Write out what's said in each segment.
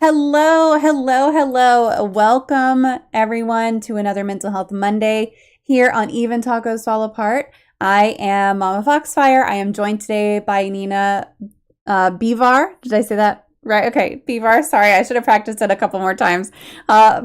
Hello, hello, hello. Welcome everyone to another Mental Health Monday here on Even Tacos Fall Apart. I am MommaFoxFire. I am joined today by Nina Bevar. Did I say that right? Okay, Bevar. Sorry, I should have practiced it a couple more times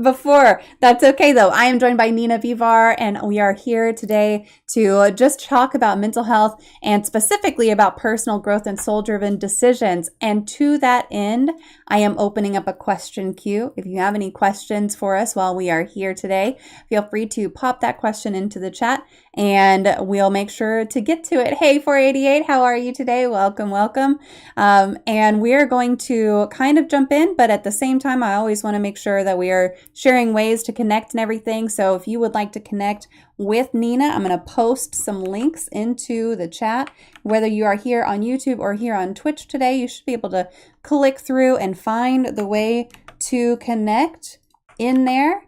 before. That's okay though. I am joined by Nina Bevar, and we are here today to just talk about mental health and specifically about personal growth and soul-driven decisions. And to that end, I am opening up a question queue. If you have any questions for us while we are here today, feel free to pop that question into the chat and we'll make sure to get to it. Hey, 488, how are you today? Welcome, welcome. And we're going to kind of jump in, but at the same time, I always want to make sure that we are sharing ways to connect and everything. So if you would like to connect with Nina, I'm going to post some links into the chat. Whether you are here on YouTube or here on Twitch today, you should be able to click through and find the way to connect in there.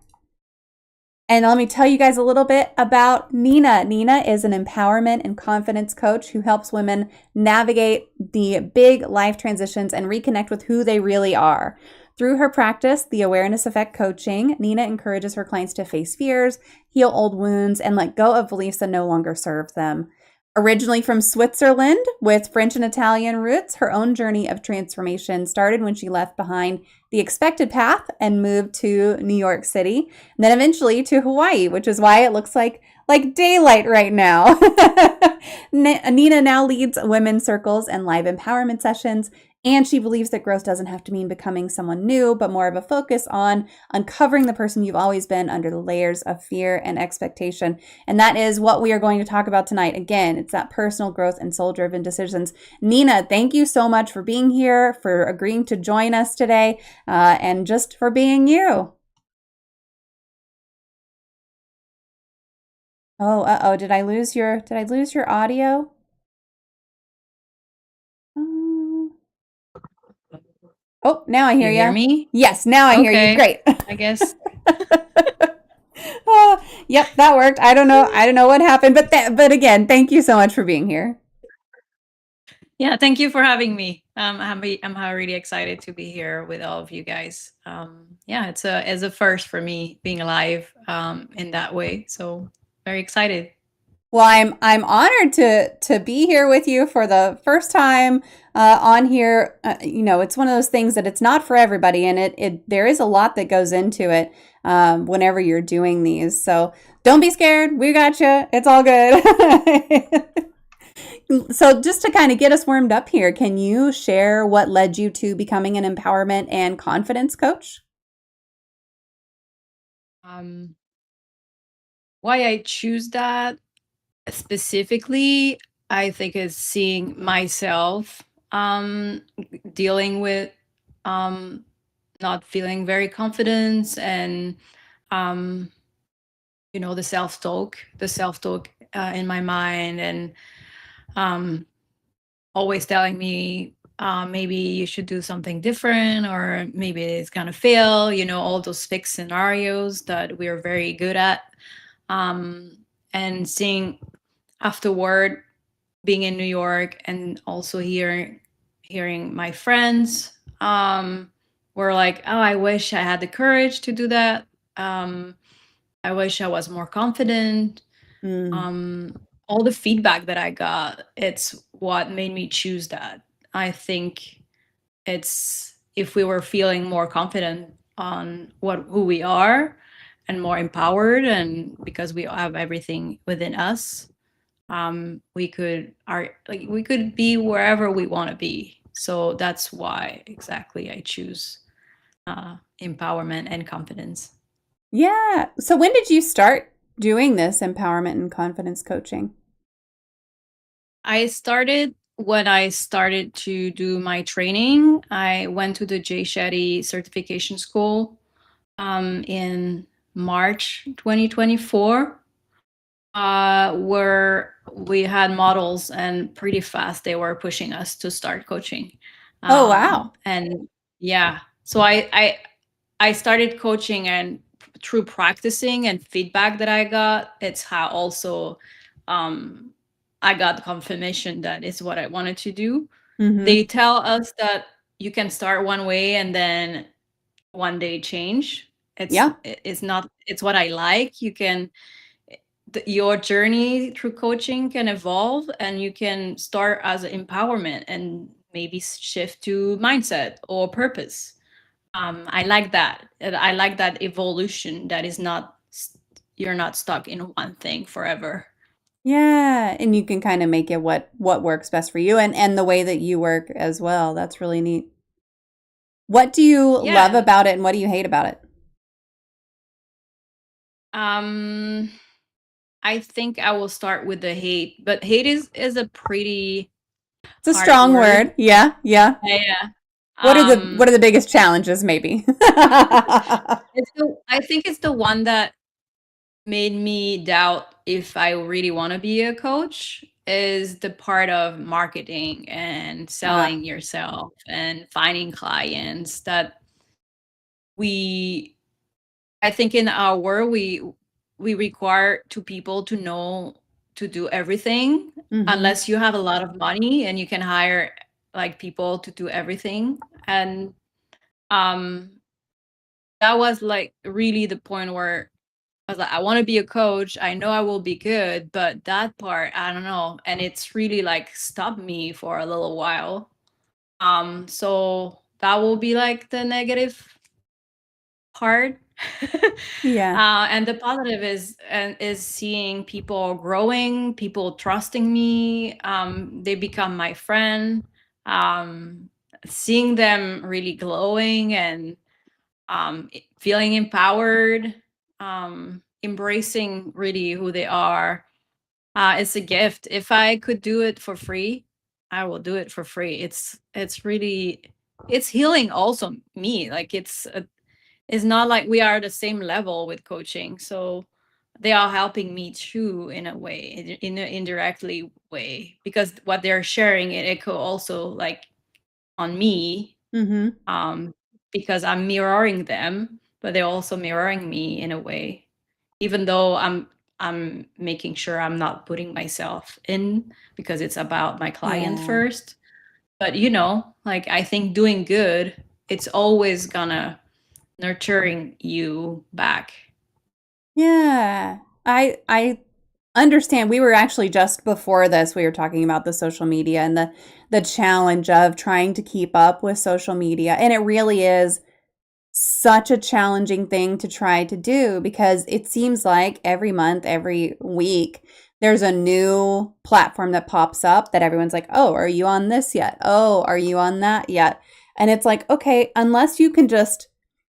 And let me tell you guys a little bit about Nina. Nina is an empowerment and confidence coach who helps women navigate the big life transitions and reconnect with who they really are. Through her practice, the Awareness Effect Coaching, Nina encourages her clients to face fears, heal old wounds, and let go of beliefs that no longer serve them. Originally from Switzerland with French and Italian roots, her own journey of transformation started when she left behind the expected path and moved to New York City, and then eventually to Hawaii, which is why it looks like daylight right now. Nina now leads women's circles and live empowerment sessions, and she believes that growth doesn't have to mean becoming someone new, but more of a focus on uncovering the person you've always been under the layers of fear and expectation. And that is what we are going to talk about tonight. Again, it's that personal growth and soul-driven decisions. Nina, thank you so much for being here, for agreeing to join us today, and just for being you. Oh, uh-oh, did I lose your audio? Oh, now I hear You hear you. me? Yes, now I hear you. Okay, Great. I guess. Oh, yep, that worked. I don't know what happened, but again, thank you so much for being here. Yeah, thank you for having me. I'm really excited to be here with all of you guys. Yeah, it's a first for me being alive in that way. So very excited. Well, I'm honored to be here with you for the first time on here. It's one of those things that it's not for everybody, and it there is a lot that goes into it whenever you're doing these. So don't be scared. We got you. It's all good. So just to kind of get us warmed up here, can you share what led you to becoming an empowerment and confidence coach? Um, why I choose that specifically, I think is seeing myself dealing with um, not feeling very confident and um, the self talk in my mind, and um, always telling me maybe you should do something different, or maybe it's gonna fail. All those fixed scenarios that we're very good at, and seeing afterward, being in New York and also hearing my friends were like, oh, I wish I had the courage to do that. I wish I was more confident. Mm. All the feedback that I got, it's what made me choose that. I think it's if we were feeling more confident on who we are and more empowered, and because we have everything within us, we could be wherever we want to be. So that's why exactly I choose empowerment and confidence. Yeah. So when did you start doing this empowerment and confidence coaching? I started when I started to do my training. I went to the Jay Shetty certification school in March 2024, where we had models, and pretty fast they were pushing us to start coaching. Oh, wow. And yeah, so I started coaching, and through practicing and feedback that I got, it's how also I got confirmation that is what I wanted to do. Mm-hmm. They tell us that you can start one way and then one day change. Yeah. It's not, it's what I like. You can, your journey through coaching can evolve, and you can start as empowerment and maybe shift to mindset or purpose. I like that. I like that evolution that is not, you're not stuck in one thing forever. Yeah, and you can kind of make it what works best for you and the way that you work as well. That's really neat. What do you Yeah. love about it and what do you hate about it? Um, I think I will start with the hate, but hate is a pretty It's a hard strong word. word. Yeah, yeah. Yeah. What are the biggest challenges maybe? I think it's the one that made me doubt if I really want to be a coach, is the part of marketing and Ah, selling yourself and finding clients that we, I think in our world, we require two people to know to do everything, mm-hmm. unless you have a lot of money and you can hire like people to do everything. And um that was like really the point where I was like, I want to be a coach. I know I will be good, but that part, I don't know. And it's really like stopped me for a little while. So that will be like the negative part. Yeah. And the positive is seeing people growing, people trusting me. They become my friend. Seeing them really glowing and feeling empowered, embracing really who they are. It's a gift. If I could do it for free, I will do it for free. It's really, it's healing also me. Like it's not like we are the same level with coaching. So they are helping me too in a way, in an indirectly way, because what they're sharing it echo also like on me, Mm-hmm. um, because I'm mirroring them, but they're also mirroring me in a way, even though I'm making sure I'm not putting myself in, because it's about my client Yeah. first. But you know, like I think doing good, it's always gonna nurturing you back. Yeah. I understand. We were actually just before this, we were talking about the social media and the challenge of trying to keep up with social media. And it really is such a challenging thing to try to do because it seems like every month, every week, there's a new platform that pops up that everyone's like, oh, are you on this yet? Oh, are you on that yet? And it's like, okay, unless you can just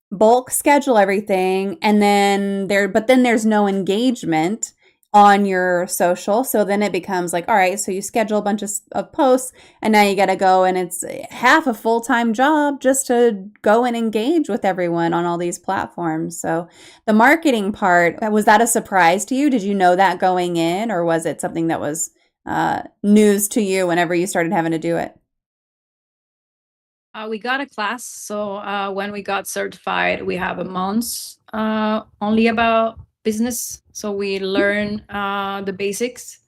bulk schedule everything and but then there's no engagement on your social. So then it becomes like, all right, so you schedule a bunch of posts and now you got to go and it's half a full-time job just to go and engage with everyone on all these platforms. So the marketing part, was that a surprise to you? Did you know that going in, or was it something that was news to you whenever you started having to do it? We got a class, so when we got certified, we have a month only about business, so we learn the basics,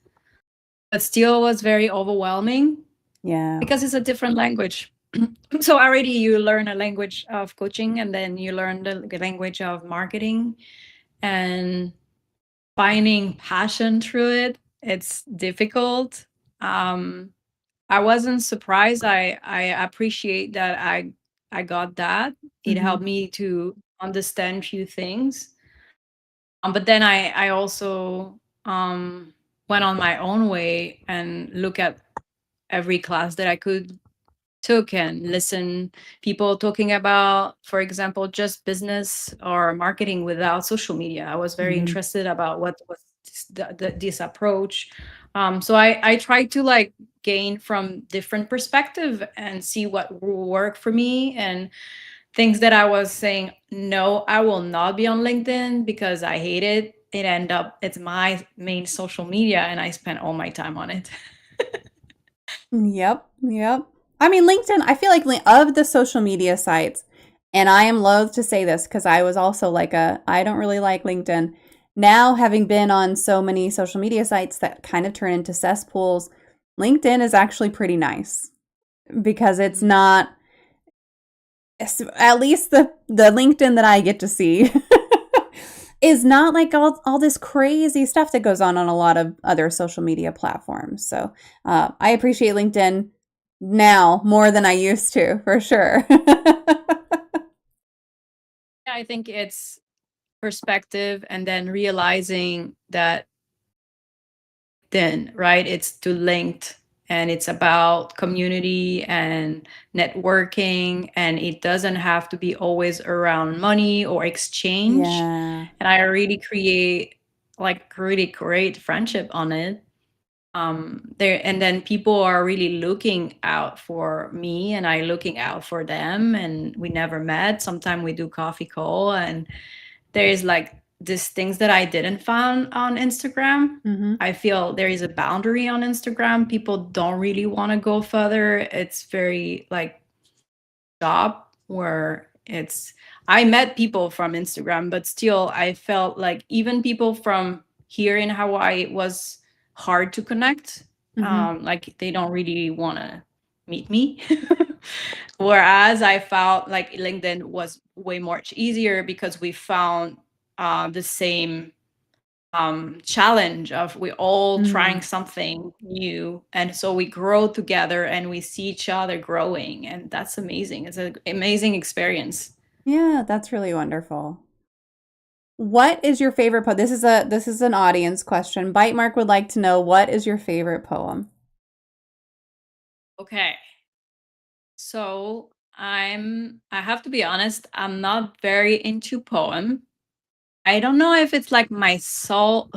but still was very overwhelming Yeah. because it's a different language. So already you learn a language of coaching, and then you learn the language of marketing, and finding passion through it, it's difficult. um I wasn't surprised. I appreciate that I got that. It Mm-hmm. helped me to understand few things. But then I also went on my own way and look at every class that I could took and listen people talking about, for example, just business or marketing without social media. I was very Mm-hmm. interested about what was this approach. So I tried to like gain from different perspective and see what will work for me, and things that I was saying no, I will not be on LinkedIn because I hate it. It end up it's my main social media and I spent all my time on it. Yep, yep. I mean, LinkedIn, I feel like of the social media sites, and I am loath to say this because I was also like I don't really like LinkedIn. Now, having been on so many social media sites that kind of turn into cesspools, LinkedIn is actually pretty nice because it's Mhm. not at least the LinkedIn that I get to see is not like all this crazy stuff that goes on a lot of other social media platforms. So I appreciate LinkedIn now more than I used to, for sure. Yeah, I think it's perspective and then realizing that then, right, it's too linked and it's about community and networking, and it doesn't have to be always around money or exchange. Yeah. And I really create like really great friendship on it. There, and then people are really looking out for me and I looking out for them, and we never met. Sometimes we do coffee call, and there is like these things that I didn't find on Instagram. Hmm. I feel there is a boundary on Instagram. People don't really want to go further. It's very like job where it's I met people from Instagram, but still I felt like even people from here in Hawaii was hard to connect. Hmm. Like they don't really want to meet me. Whereas I felt like LinkedIn was way much easier because we found the same challenge of we're all trying Mm. something new, and so we grow together and we see each other growing, and that's amazing. It's an amazing experience. Yeah, that's really wonderful. What is your favorite poem? This is an audience question. Bite Mark would like to know, what is your favorite poem? Okay, so I have to be honest, I'm not very into poem. I don't know if it's like my soul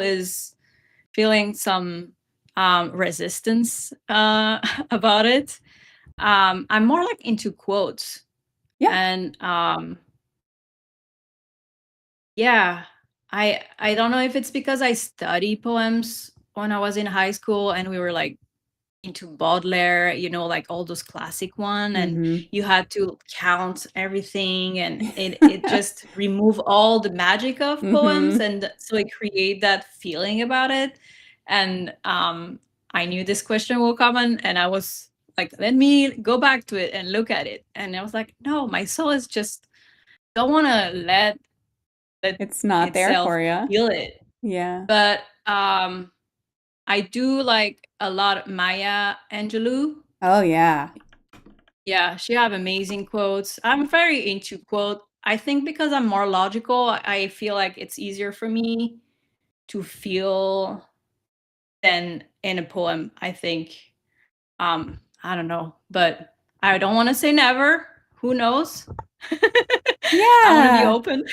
is feeling some resistance about it. I'm more like into quotes. Yeah. And yeah, I don't know if it's because I study poems when I was in high school and we were like into Baudelaire, like all those classic one, and Hmm. you had to count everything, and it just remove all the magic of poems, Hmm. and so it create that feeling about it. And I knew this question will come, and I was like, let me go back to it and look at it, and I was like, no, my soul is just don't want to let It's not there itself for you. feel it. Yeah. But I do like a lot Maya Angelou. Oh, yeah. Yeah, she have amazing quotes. I'm very into quote. I think because I'm more logical, I feel like it's easier for me to feel than in a poem, I think. I don't know, but I don't want to say never. Who knows? I want to be Yeah. open.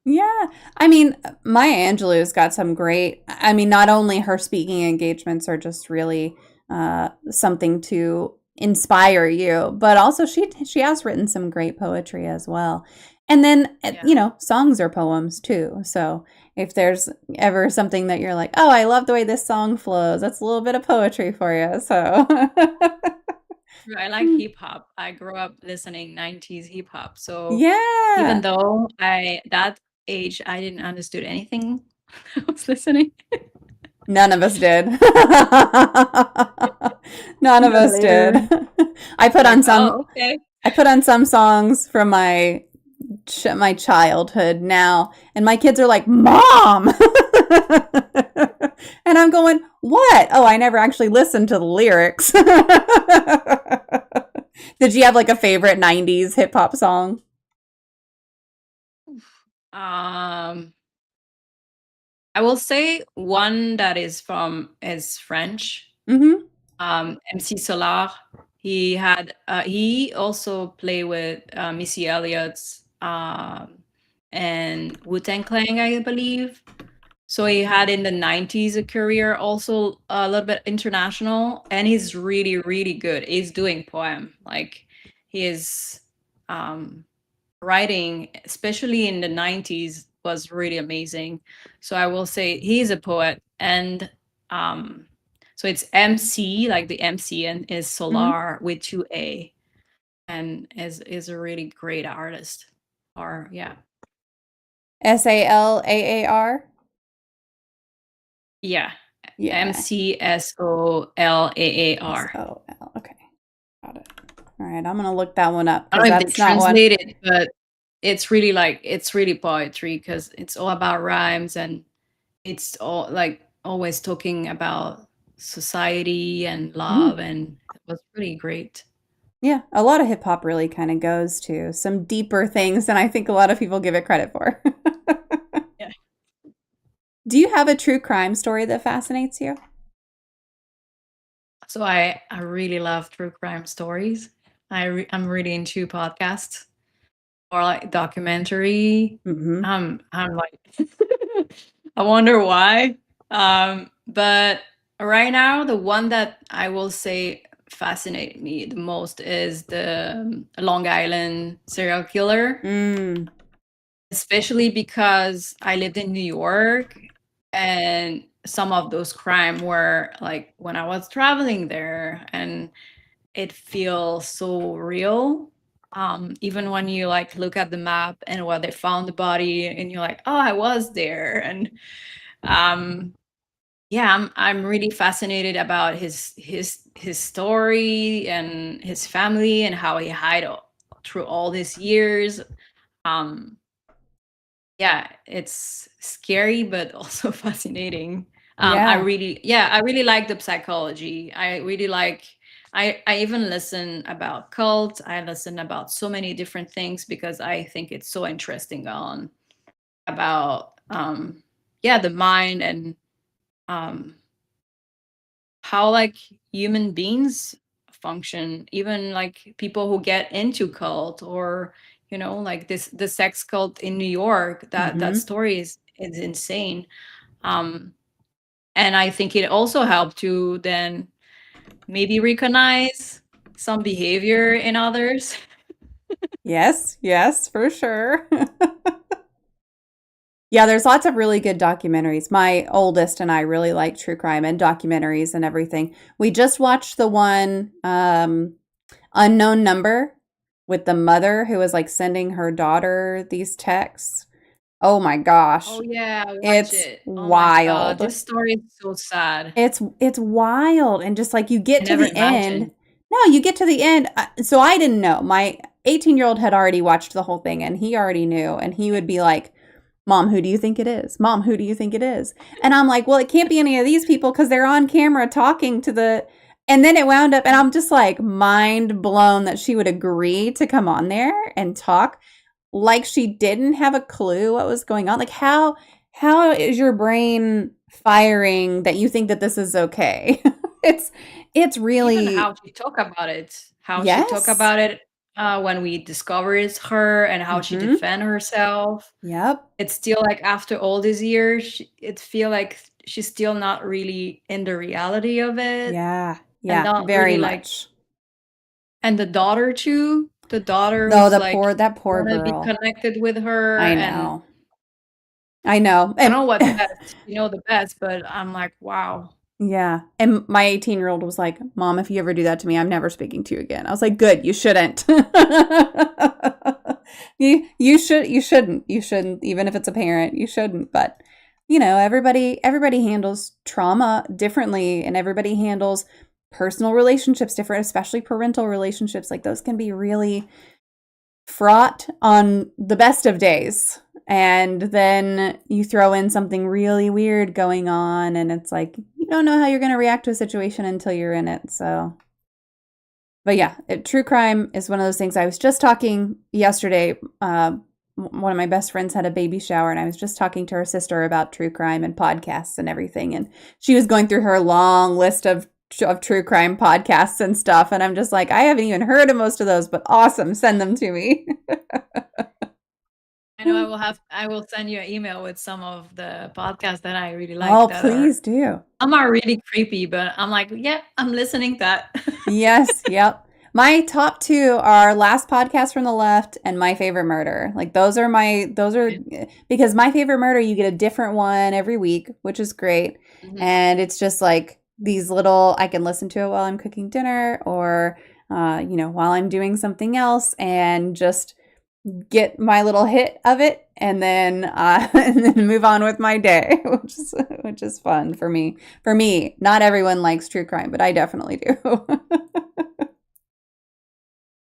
Yeah. I mean, Maya Angelou's got some great, I mean, not only her speaking engagements are just really something to inspire you, but also she has written some great poetry as well. And then, Yeah. songs are poems too. So if there's ever something that you're like, oh, I love the way this song flows, that's a little bit of poetry for you. So, I like hip hop. I grew up listening 90s hip hop. So even yeah. though I that age I didn't understood anything I was listening. None of us did. None of But us did. later I put like, on some oh, okay. I put on some songs from my childhood now, and my kids are like, "Mom." And I'm going, "What? Oh, I never actually listened to the lyrics." Did you have like a favorite 90s hip hop song? Um I will say one that is French. Mhm. MC Solar. He also played with Missy Elliott's and Wu-Tang Clan, I believe. So he had in the 90s a career also a little bit international, and he's really, really good. He's doing poem. Like he is um writing, especially in the 90s, was really amazing. So I will say he's a poet. And um so it's MC, like the MC, and is Mhm. Solar with 2A, and is a really great artist. Or yeah. SALAAR? Yeah. Yeah. MCSOLAAR. SOL. Okay. Got it. All right, I'm gonna look that one up I because don't know if they that's not one. translate it, but it's really poetry because it's all about rhymes, and it's all like always talking about society and love, Mm, and it was pretty great. yeah, a lot of hip hop really kind of goes to some deeper things than I think a lot of people give it credit for. Yeah. Do you have a true crime story that fascinates you? So I really love true crime stories. I'm really into podcasts or like documentary. Mm-hmm. I'm like I wonder why. But right now the one that I will say fascinated me the most is the Long Island serial killer, Mm, especially because I lived in New York, and some of those crime were like when I was traveling there, and it feels so real. Even when you like look at the map and where they found the body, and you're like, oh, I was there. And um, yeah, I'm really fascinated about his story and his family and how he through all these years. Um, yeah, it's scary but also fascinating. yeah. I really like the psychology. I really like I even listen about cults. I listen about so many different things because I think it's so interesting on about yeah, the mind, and um how like human beings function, even like people who get into cult, or like this the sex cult in New York. That Mm-hmm. story is insane. um and I think it also helped to then maybe recognize some behavior in others. Yes, yes, for sure. Yeah, there's lots of really good documentaries. My oldest and I really like true crime and documentaries and everything. We just watched the one Unknown Number with the mother who was like sending her daughter these texts. Oh my Oh gosh. yeah, I watch It's it. Oh my god, wild. this story is so sad. It's wild, and just like you I get to never the end. imagined. No, you get to the end. So I didn't know. My 18-year-old had already watched the whole thing and he already knew, and he would be like, "Mom, who do you think it is? Mom, who do you think it is?" And I'm like, "Well, it can't be any of these people because they're on camera talking to the." And then it wound up, and I'm just like mind blown that she would agree to come on there and talk like she didn't have a clue what was going on. Like how is your brain firing that you think that this is okay? it's it's Even really how she talk about it, how she talk yes. about it, when we discover it's her, and how she Mhm. defend herself. Yep. It's still like after all these years, it feel like she's still not really in the reality of it, Yeah. and Yeah, not very really like. much. And the daughter too, the daughter No, who's the like poor that poor want to be girl. connected with her, I and know. I know. I And don't know what's best, the best, but I'm like, wow. yeah. And my 18-year-old was like, "Mom, if you ever do that to me, I'm never speaking to you again." I was like, "Good, you shouldn't." You shouldn't. You shouldn't, even if it's a parent, you shouldn't. But everybody handles trauma differently, and everybody handles personal relationships different, especially parental relationships. Like those can be really fraught on the best of days. And then you throw in something really weird going on, and it's like you don't know how you're going to react to a situation until you're in it. So, but yeah, true crime is one of those things. I was just talking yesterday. One of my best friends had a baby shower, and I was just talking to her sister about true crime and podcasts and everything. And she was going through her long list of true crime podcasts and stuff. And I'm just like, I haven't even heard of most of those, but awesome. Send them to me. I know I will send you an email with some of the podcasts that I really like Oh, that are please do. some are really creepy, but I'm like, yeah, I'm listening to that. Yes, yep. My top two are Last Podcast from the Left and My Favorite Murder. Like those are because My Favorite Murder, you get a different one every week, which is great. Mhm. And it's just like these little, I can listen to it while I'm cooking dinner or, while I'm doing something else and just get my little hit of it and then and then move on with my day, which is fun for me. For me, not everyone likes true crime, but I definitely do.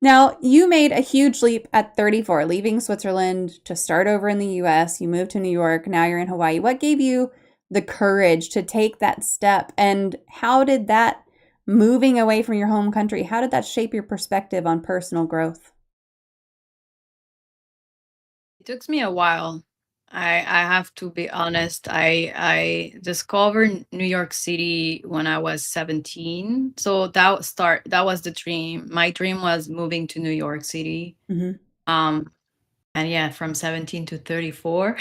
Now, you made a huge leap at 34, leaving Switzerland to start over in the US. You moved to New York. Now you're in Hawaii. What gave you the courage to take that step? And how did that moving away from your home country, how did that shape your perspective on personal growth? It took me a while. I have to be honest. I discovered New York City when I was 17. So that was the dream. My dream was moving to New York City. Hmm. Um and yeah, from 17 to 34.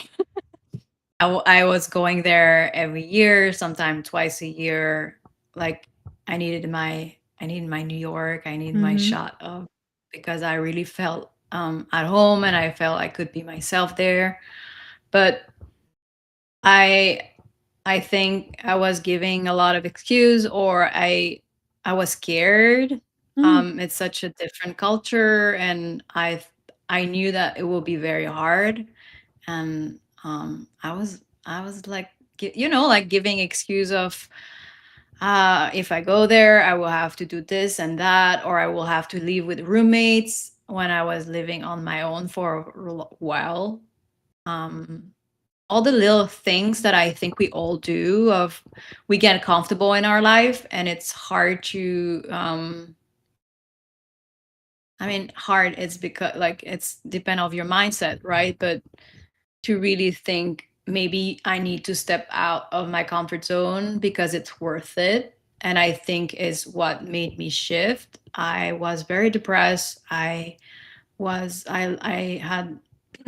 I was going there every year, sometimes twice a year. Like I needed my New York. I need my Hmm. shot of because I really felt at home and I felt I could be myself there. But I I think I was giving a lot of excuse or I was scared. Mm. It's such a different culture and I knew that it will be very hard and I was like like giving excuse of if I go there I will have to do this and that or I will have to live with roommates when I was living on my own for a while. um all the little things that I think we all do of we get comfortable in our life and it's hard to I mean hard it's because like it's depend of your mindset, right? But to really think maybe I need to step out of my comfort zone because it's worth it. And I think is what made me shift. I was very depressed. I had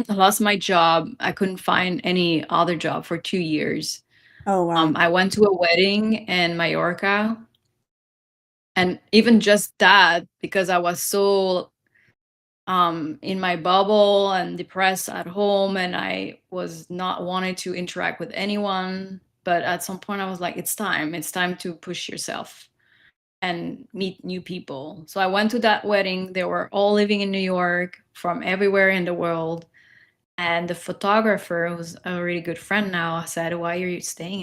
lost my job. I couldn't find any other job for 2 years. Oh, wow. I went to a wedding in Mallorca, and even just that, because I was so in my bubble and depressed at home, and I was not wanting to interact with anyone. But at some point, I was like, it's time. It's time to push yourself and meet new people. So I went to that wedding. They were all living in New York from everywhere in the world. And the photographer, who's a really good friend now, said, "Why are you staying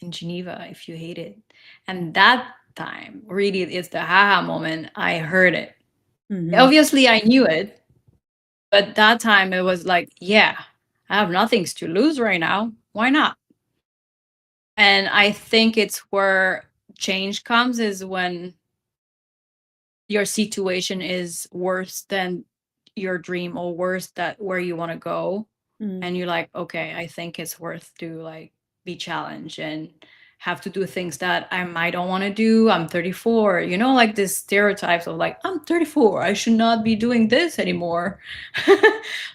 in Geneva if you hate it?" And that time really is the haha moment. I heard it. Hmm. Obviously, I knew it, but that time it was like, yeah, I have nothing to lose right now. Why not? And I think it's where change comes is when your situation is worse than your dream or worse that where you want to go Mm. and you're like, okay, I think it's worth to like be challenged and have to do things that I might don't want to do. I'm 34, like this stereotypes of like, I'm 34, I should not be doing this anymore.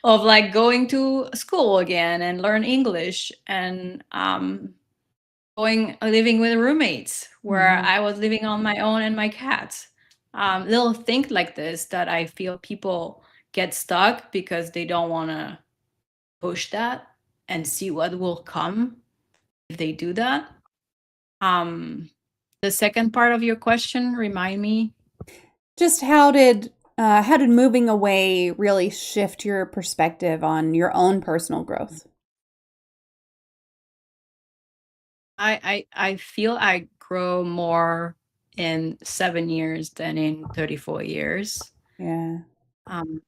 Of like going to school again and learn English and going living with roommates where Hmm. I was living on my own and my cats. Little things like this that I feel people get stuck because they don't want to push that and see what will come if they do that. Um, the second part of your question, remind me. Just how did moving away really shift your perspective on your own personal growth? I feel I grow more in 7 years than in 34 years. Yeah. Um,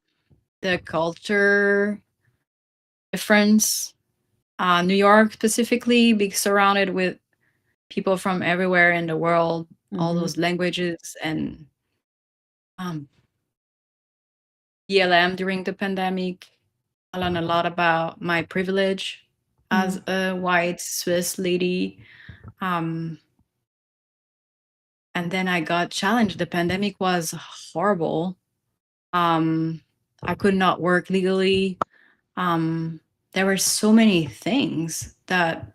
the culture difference, New York specifically, being surrounded with people from everywhere in the world, all Hmm. those languages, and um, ELM during the pandemic. I learned a lot about my privilege as Mm. a white Swiss lady. Um, and then I got challenged. The pandemic was horrible. Um, I could not work legally. Um, there were so many things that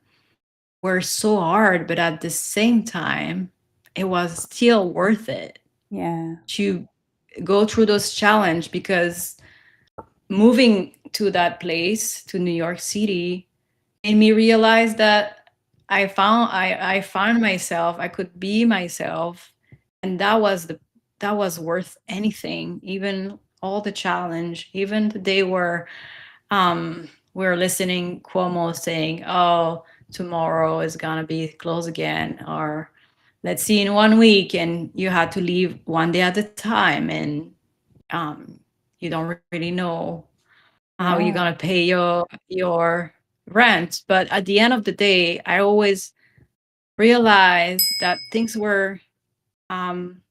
were so hard, but at the same time, it was still worth it Yeah. to go through those challenges because moving to that place, to New York City, made me realize that I found myself, I could be myself, and that was worth anything, even all the challenge, even the day where we're listening Cuomo saying, "Oh, tomorrow is gonna be closed again," or "Let's see in 1 week," and you had to leave one day at a time, and um, you don't really know how you're Yeah. gonna pay your rent. But at the end of the day, I always realized that things were um,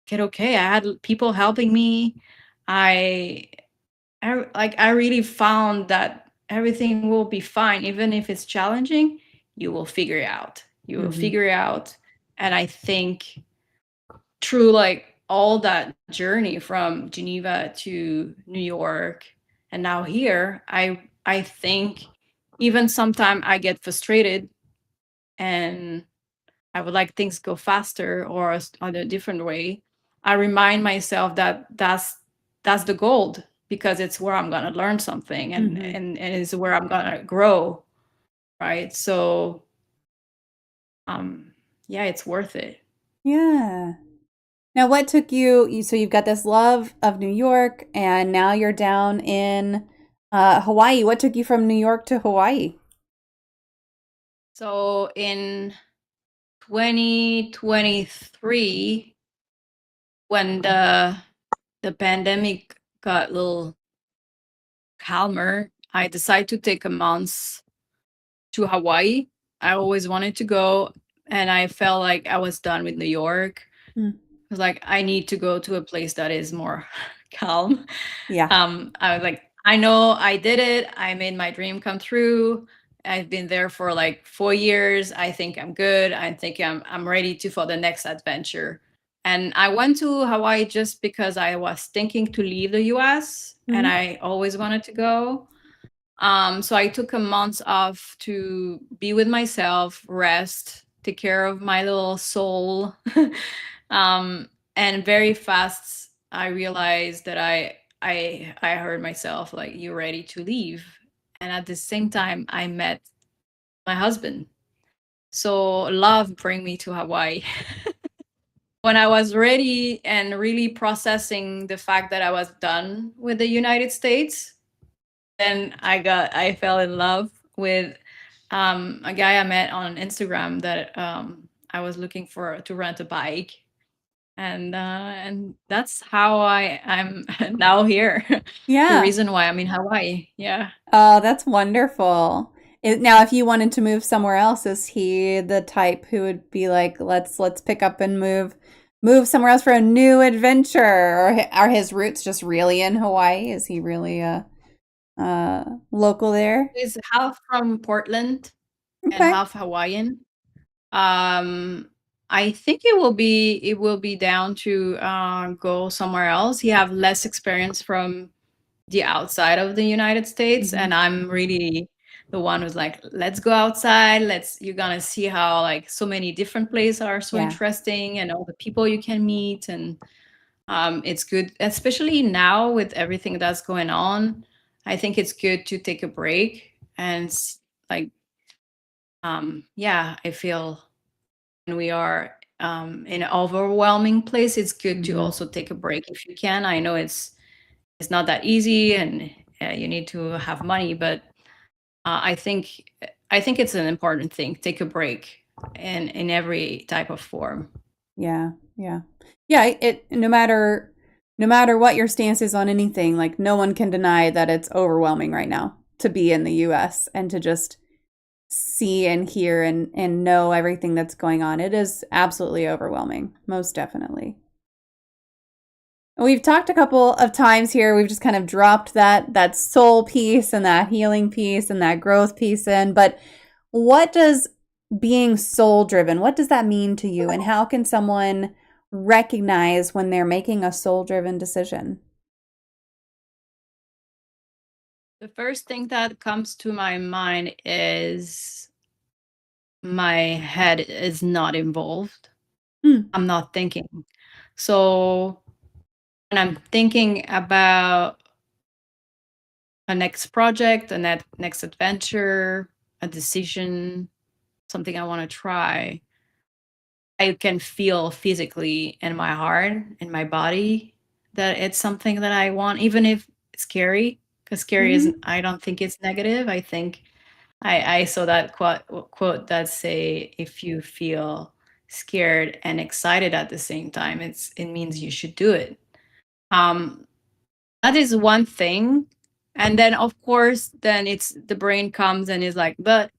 get okay. I had people helping me. I I really found that everything will be fine, even if it's challenging. You will figure it out. You will Hmm. figure it out, and I think through like all that journey from Geneva to New York and now here, I think even sometimes I get frustrated and I would like things go faster or on a different way. I remind myself that that's the goal because it's where I'm gonna learn something Hmm. and it's where I'm gonna grow, right? So yeah, it's worth it. Yeah. Now, what took so you've got this love of New York, and now you're down in Hawaii. What took you from New York to Hawaii? So in 2023, when the pandemic got a little calmer, I decided to take a month to Hawaii. I always wanted to go, and I felt like I was done with New York. Mm. I was like, I need to go to a place that is more calm. Yeah. I was like, I know I did it. I made my dream come true. I've been there for like 4 years. I think I'm good. I think I'm ready to for the next adventure. And I went to Hawaii just because I was thinking to leave the US and Hmm. I always wanted to go. So I took a month off to be with myself, rest, take care of my little soul. And very fast I realized that I heard myself like, you're ready to leave. And at the same time I met my husband. So love bring me to Hawaii. When I was ready and really processing the fact that I was done with the United States, then I fell in love with a guy I met on Instagram that I was looking for to rent a bike, and that's how I'm now here. The Yeah. reason why I'm in Hawaii. Yeah. Oh, that's wonderful. Now, if you wanted to move somewhere else, is he the type who would be like, let's pick up and move somewhere else for a new adventure? Or are his roots just really in Hawaii? Is he really local there? He's half from Portland and Okay. half Hawaiian. Um, I think it will be down to go somewhere else. He have less experience from the outside of the United States, Hmm. and I'm really the one who's like, let's go outside. You're gonna see how like so many different places are so Yeah. interesting and all the people you can meet, and it's good, especially now with everything that's going on. I think it's good to take a break and like yeah, I feel when we are in an overwhelming place, it's good to Hmm. also take a break if you can. I know it's not that easy, and you need to have money, but I think it's an important thing. Take a break in every type of form. Yeah. Yeah. Yeah. No matter what your stance is on anything, like no one can deny that it's overwhelming right now to be in the US and to just see and hear and know everything that's going on. It is absolutely overwhelming, most definitely. We've talked a couple of times here. We've just kind of dropped that soul piece and that healing piece and that growth piece in. But what does being soul driven, what does that mean to you? And how can someone recognize when they're making a soul driven decision? The first thing that comes to my mind is my head is not involved. Mm, I'm not thinking. So when I'm thinking about a next project, a next adventure, a decision, something I want to try, I can feel physically in my heart, in my body, that it's something that I want, even if it's scary. Because scary hmm. isn't. I don't think it's negative. I think I saw that quote that say, if you feel scared and excited at the same time, it means you should do it. um that is one thing. And then of course then it's the brain comes and is like, but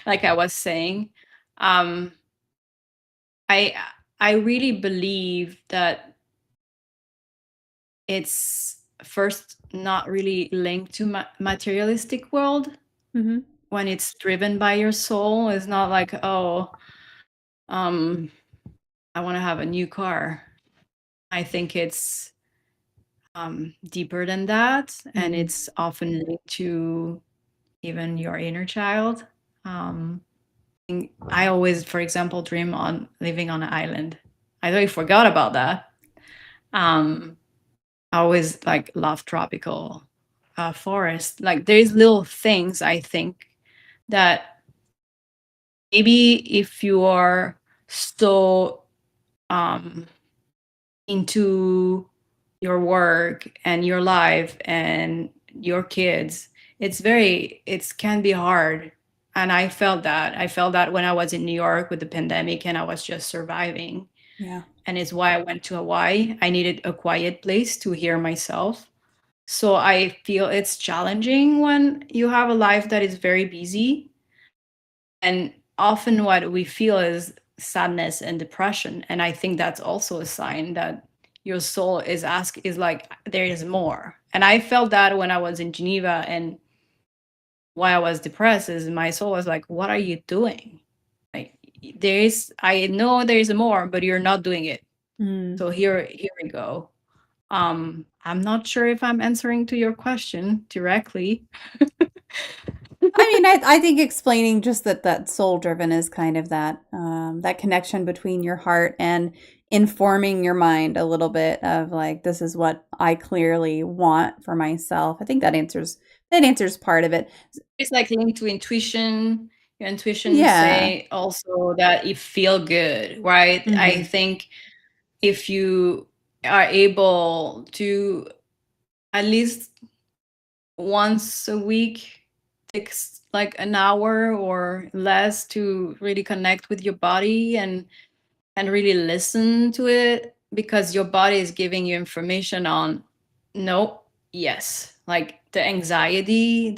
like I was saying, um i I really believe that it's first not really linked to materialistic world. Mm-hmm. When it's driven by your soul, it's not like, oh, um I want to have a new car. I think it's deeper than that, and Mm-hmm. it's often linked to even your inner child. um I always, for example, dream on living on an island. I totally forgot about that. um I always like love tropical forest. Like there's little things I think that maybe if you are so um into your work and your life and your kids, it can be hard. And I felt that when I was in New York with the pandemic and I was just surviving. Yeah. And it's why I went to Hawaii. I needed a quiet place to hear myself. So I feel it's challenging when you have a life that is very busy. And often what we feel is sadness and depression. And I think that's also a sign that your soul is like, there is more. And I felt that when I was in Geneva, and why I was depressed is my soul was like, what are you doing? Like, I know there is more, but you're not doing it. Mm. So here we go. I'm not sure if I'm answering to your question directly. I mean, I think explaining just that soul driven is kind of that connection between your heart and informing your mind a little bit of like, this is what I clearly want for myself. I think that answers part of it. It's like linked to intuition. Your intuition Yeah. say also that you feel good, right? I Hmm. think if you are able to at least once a week takes like an hour or less to really connect with your body and really listen to it, because your body is giving you information on no, yes. Like the anxiety,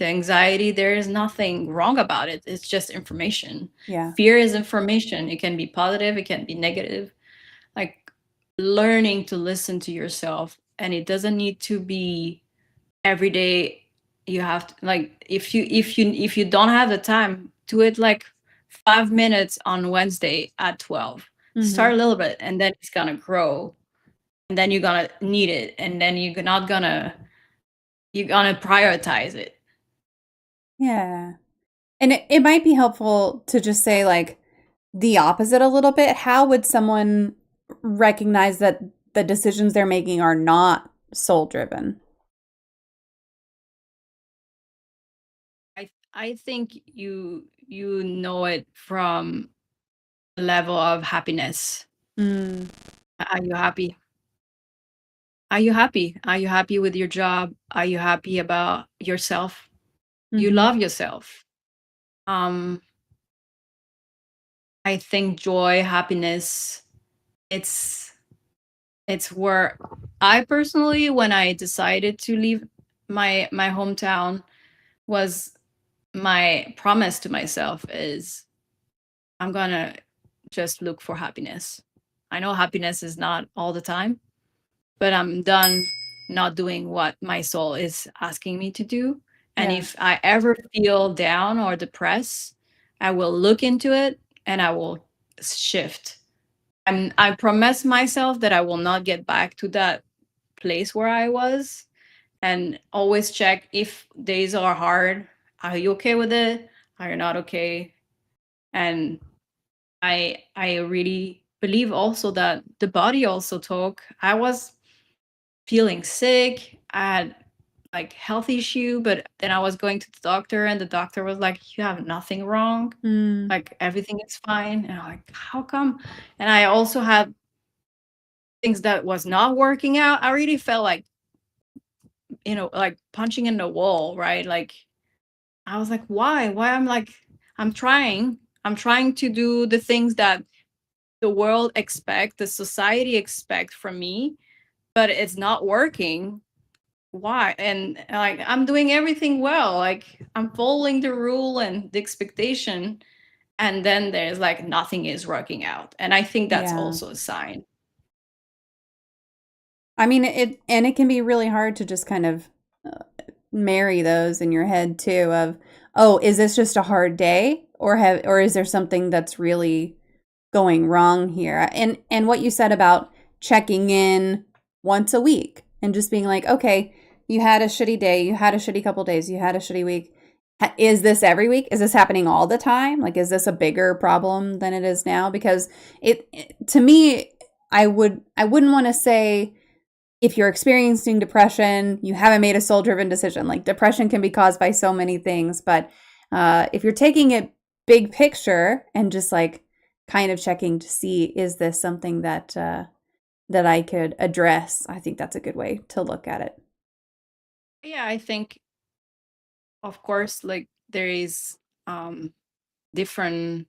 there is nothing wrong about it. It's just information. Yeah. Fear is information. It can be positive, it can be negative. Like learning to listen to yourself, and it doesn't need to be every day. You have to, like, if you don't have the time, do it like 5 minutes on Wednesday at 12. Start Hmm. a little bit, and then it's gonna grow, and then you're gonna need it, and then you're gonna prioritize it. Yeah. And it might be helpful to just say like the opposite a little bit. How would someone recognize that the decisions they're making are not soul driven? I think you know it from the level of happiness. Mm. Are you happy? Are you happy? Are you happy with your job? Are you happy about yourself? You Hmm. love yourself. um I think joy, happiness, it's it's where I personally, when I decided to leave my hometown, was my promise to myself is I'm gonna just look for happiness. I know happiness is not all the time, but I'm done not doing what my soul is asking me to do. And Yeah. if I ever feel down or depressed, I will look into it and I will shift. I promise myself that I will not get back to that place where I was, and always check if days are hard. Are you okay with it? Are you not okay? And I really believe also that the body also talk. I was feeling sick. I had like health issue, but then I was going to the doctor and the doctor was like, you have nothing wrong. Mm. Like everything is fine. And I'm like, how come? And I also had things that was not working out. I really felt like, like punching in the wall, right? Like I was like, why I'm like, I'm trying to do the things that the world expect, the society expect from me, but it's not working. Why? And like, I'm doing everything well, like I'm following the rule and the expectation, and then there's like nothing is working out, and I think that's Yeah. also a sign. I mean, it can be really hard to just kind of marry those in your head too of, oh, is this just a hard day, or is there something that's really going wrong here? And what you said about checking in once a week and just being like, okay, you had a shitty day, you had a shitty couple days, you had a shitty week. Is this every week? Is this happening all the time? Like, is this a bigger problem than it is now? Because to me, I wouldn't want to say, if you're experiencing depression, you haven't made a soul driven decision. Like, depression can be caused by so many things. But if you're taking it big picture and just like kind of checking to see, is this something that I could address? I think that's a good way to look at it. Yeah, I think, of course, like there is um different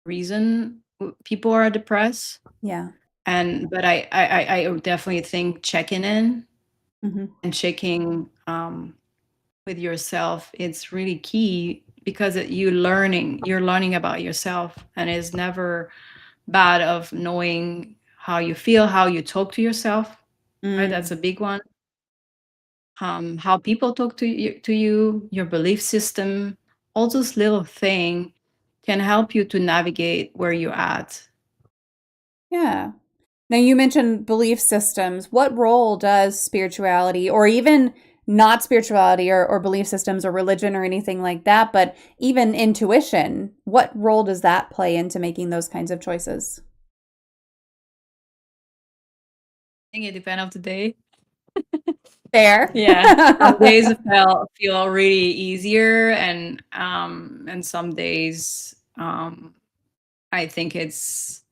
reason people are depressed, Yeah. and but I would definitely think checking in Hmm. and checking with yourself, it's really key, because you're learning about yourself, and it's never bad of knowing how you feel, how you talk to yourself, right? That's Mm. a big one. How people talk to you, your belief system, all those little things can help you to navigate where you're at. Yeah. Now, you mentioned belief systems. What role does spirituality, or even not spirituality, or belief systems or religion or anything like that, but even intuition, what role does that play into making those kinds of choices? I think it depends of the day. Fair. Yeah, some days feel really easier, and some days I think it's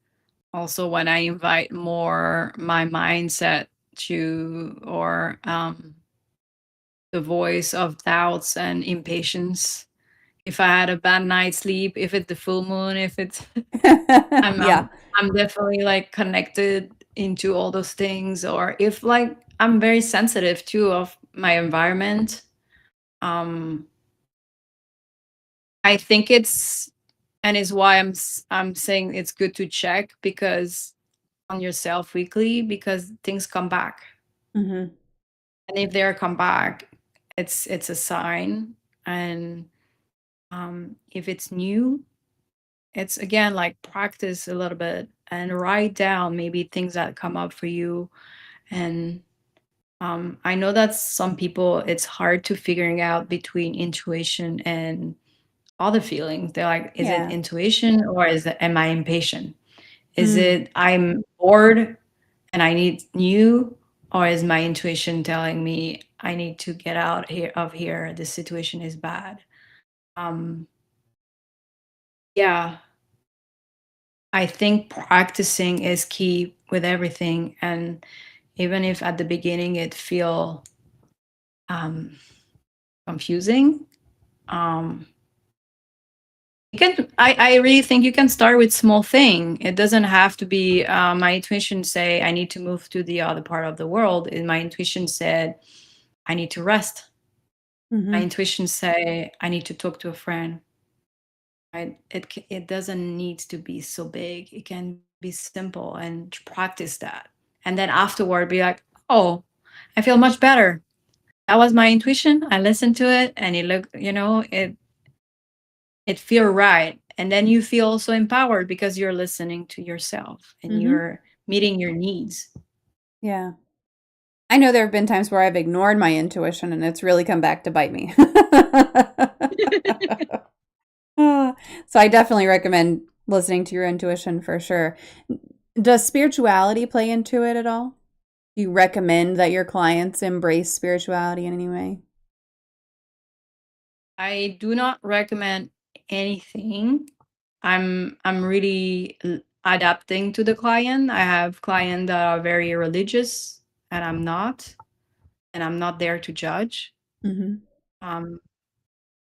also when I invite more my mindset to, or the voice of doubts and impatience. If I had a bad night's sleep, if it's the full moon, if it's I'm Yeah. I'm I'm definitely like connected into all those things, or if like I'm very sensitive too of my environment. Um I think it's, and is why I'm saying it's good to check because on yourself weekly, because things come back. Hmm. And if they come back, it's a sign. And if it's new, it's again like practice a little bit and write down maybe things that come up for you. And I know that some people, it's hard to figuring out between intuition and other feelings. They're like, is it Yeah. intuition, or am I impatient? Is Mm. it I'm bored and I need new, or is my intuition telling me I need to get out here? This situation is bad. Um, yeah, I think practicing is key with everything, and even if at the beginning it feel um, confusing, um, you can. I really think you can start with small thing. It doesn't have to be. My intuition say I need to move to the other part of the world, and my intuition said I need to rest. My Hmm. intuition say I need to talk to a friend. Right? It doesn't need to be so big. It can be simple, and practice that. And then afterward be like, "Oh, I feel much better. That was my intuition. I listened to it and it looked, it feel right." And then you feel also empowered because you're listening to yourself and Hmm. you're meeting your needs. Yeah. I know there have been times where I've ignored my intuition and it's really come back to bite me. Uh, so I definitely recommend listening to your intuition for sure. Does spirituality play into it at all? Do you recommend that your clients embrace spirituality in any way? I do not recommend anything. I'm really adapting to the client. I have clients that are very religious and I'm not, and I'm not there to judge. Hmm. Um,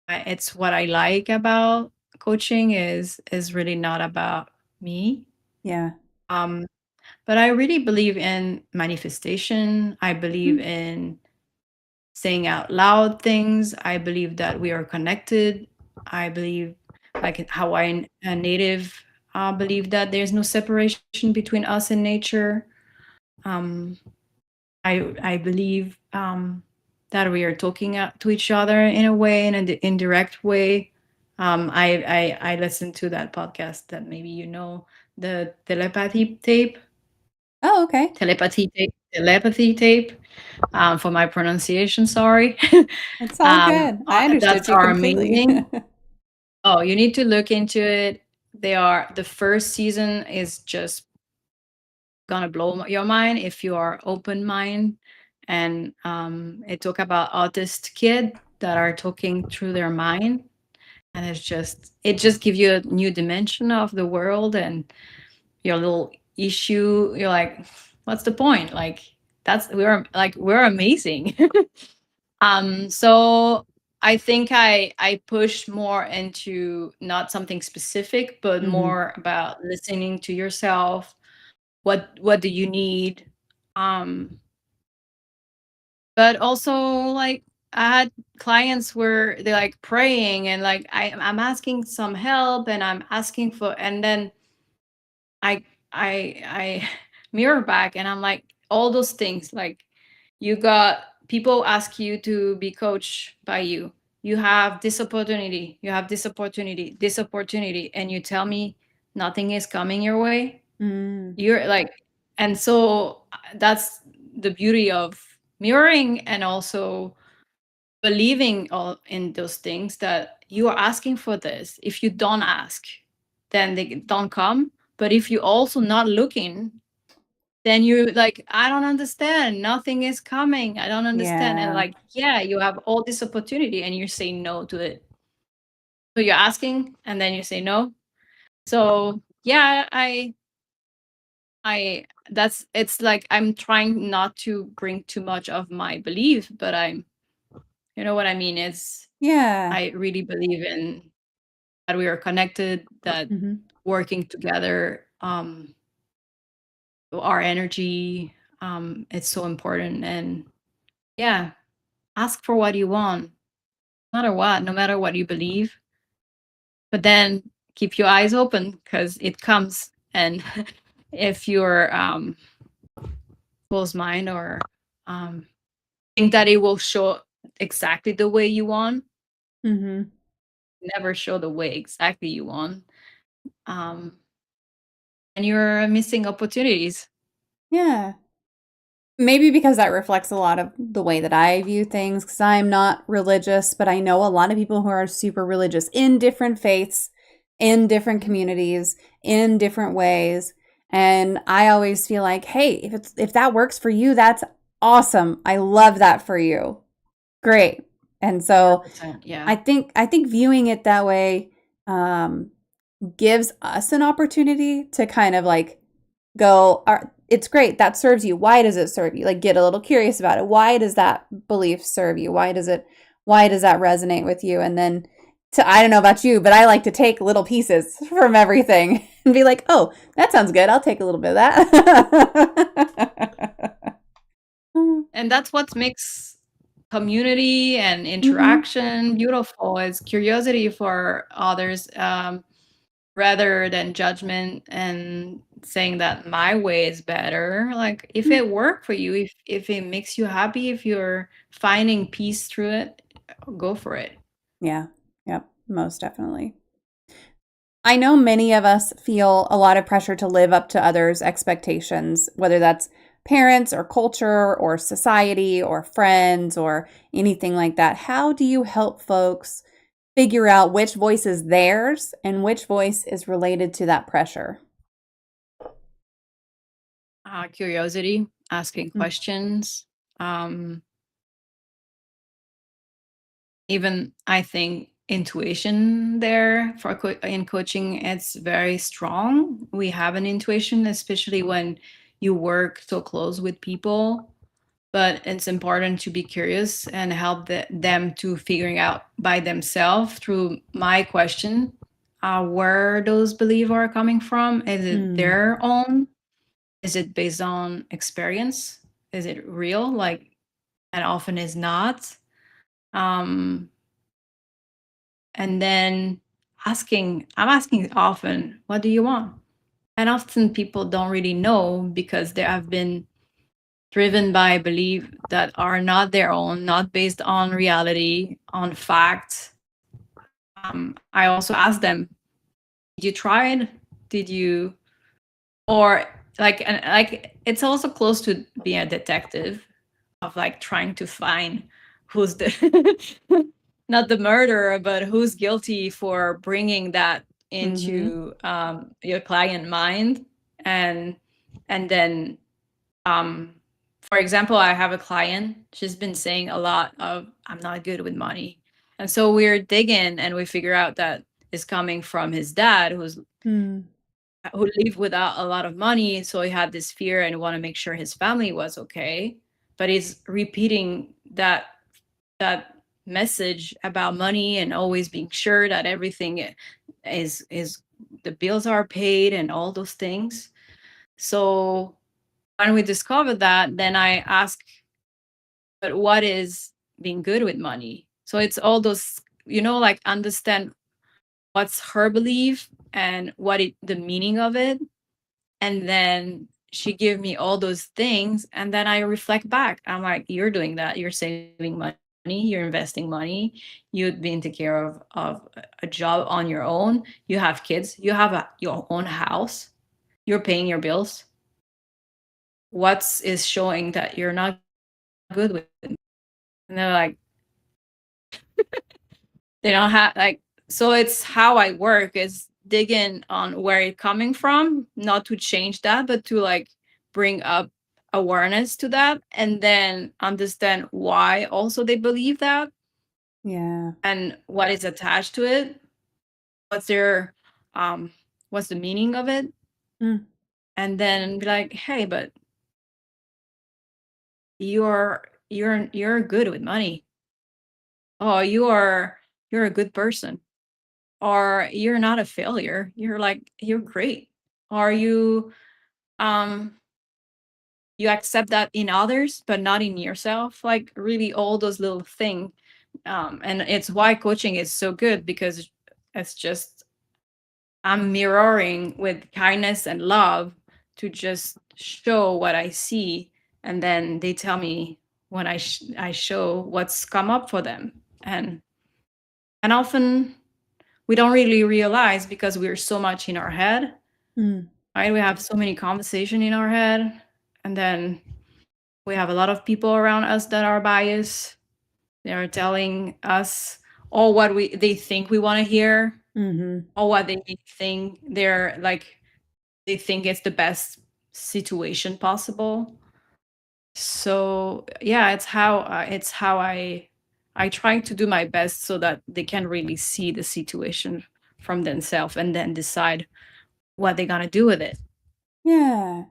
it's what I like about coaching is really not about me. Yeah. Um, But I really believe in manifestation. I believe Mm. in saying out loud things. I believe that we are connected. I believe, like in Hawaiian native, believe that there's no separation between us and nature. Um, I believe that we are talking to each other in a way, in an indirect way. I listened to that podcast that maybe you know, the Oh, okay. telepathy tape. For my pronunciation, sorry. It's all good. I understood That's you are completely. amazing. Oh, you need to look into it. The first season is just gonna blow your mind if you are open mind. And it talk about autist kid that are talking through their mind, and it just gives you a new dimension of the world and your little issue. You're like, what's the point? Like, we're amazing. So I think I push more into not something specific, but Hmm. more about listening to yourself. What do you need? Um, but also, like, I had clients where they're like praying and like I'm asking some help and I'm asking for, and then I I mirror back and I'm like, all those things, like, you got people ask you to be coached by you. You have this opportunity, you have this opportunity, and you tell me nothing is coming your way. Mm. You're like, and so that's the beauty of mirroring, and also believing all in those things, that you are asking for this. If you don't ask, then they don't come. But if you also not looking, then you're like, I don't understand, nothing is coming, I don't understand. And Yeah. like, yeah, you have all this opportunity and you're saying no to it. So you're asking and then you say no. So yeah, I that's it's like I'm trying not to bring too much of my belief, but I'm, you know what I mean, it's, Yeah. I really believe in that we are connected, that Hmm. working together, our energy, it's so important. And yeah, ask for what you want, no matter what, no matter what you believe. But then keep your eyes open because it comes. And if you're closed mind, or think that it will show exactly the way you want, Hmm. never show the way exactly you want. Um, and you're missing opportunities. Yeah. Maybe because that reflects a lot of the way that I view things, because I'm not religious, but I know a lot of people who are super religious in different faiths, in different Mhm. communities, in different ways. And I always feel like, hey, if that works for you, that's awesome. I love that for you. Great. And so 100%. Yeah. I think viewing it that way um, gives us an opportunity to kind of like go, it's great. That serves you. Why does it serve you? Like get a little curious about it. Why does that belief serve you? Why does that resonate with you? And then I don't know about you, but I like to take little pieces from everything and be like, oh, that sounds good. I'll take a little bit of that. And that's what makes community and Hmm. interaction beautiful, is curiosity for others, rather than judgment and saying that my way is better. Like, if it worked for you, if it makes you happy, if you're finding peace through it, go for it. Yeah. Yep. Most definitely. I know many of us feel a lot of pressure to live up to others' expectations, whether that's parents or culture or society or friends or anything like that. How do you help folks figure out which voice is theirs and which voice is related to that pressure? Curiosity, asking Mm. questions. Um, Even I think intuition there for in coaching, it's very strong. We have an intuition, especially when you work so close with people. But it's important to be curious and help them to figuring out by themselves through my question, where those beliefs are coming from. Is it Mm. their own? is it based on experience? Is it real? Like, and often is not. Um, and then I'm asking often, what do you want? And often people don't really know because they have been driven by beliefs that are not their own, not based on reality, on fact. I also ask them, did you try it? Did you, or like it's also close to being a detective of like trying to find who's the not the murderer, but who's guilty for bringing that Mm-hmm. into your client mind. And then um for example, I have a client, she's been saying a lot of, I'm not good with money. And so we're digging and we figure out that it's coming from his dad Mm. who lived without a lot of money, so he had this fear and want to make sure his family was okay. But he's repeating that message about money and always being sure that everything is the bills are paid and all those things. So when we discovered that, then I ask, but what is being good with money? So it's all those, like understand what's her belief and the meaning of it. And then she gave me all those things. And then I reflect back. I'm like, you're doing that. You're saving money. You're investing money. You've been taking care of a job on your own. You have kids. You have your own house. You're paying your bills. What's is showing that you're not good with it? And they're like, they don't have like, so it's how I work is digging on where it's coming from, not to change that, but to like bring up awareness to that and then understand why also they believe that Yeah. and what is attached to it. What's their what's the meaning of it? Mm. And then be like, hey, but you're good with money. Oh, you're a good person. Or you're not a failure, you're great. Or um you accept that in others but not in yourself, like really all those little things. And it's why coaching is so good, because it's just I'm mirroring with kindness and love to just show what I see, and then they tell me when I show what's come up for them. And often we don't really realize because we're so much in our head, Mm. right? We have so many conversation in our head, and then we have a lot of people around us that are biased. They are telling us all what they think we want to hear, Mm-hmm. or what they think they think it's the best situation possible. So yeah, it's how I try to do my best so that they can really see the situation from themselves and then decide what they're gonna do with it. Yeah.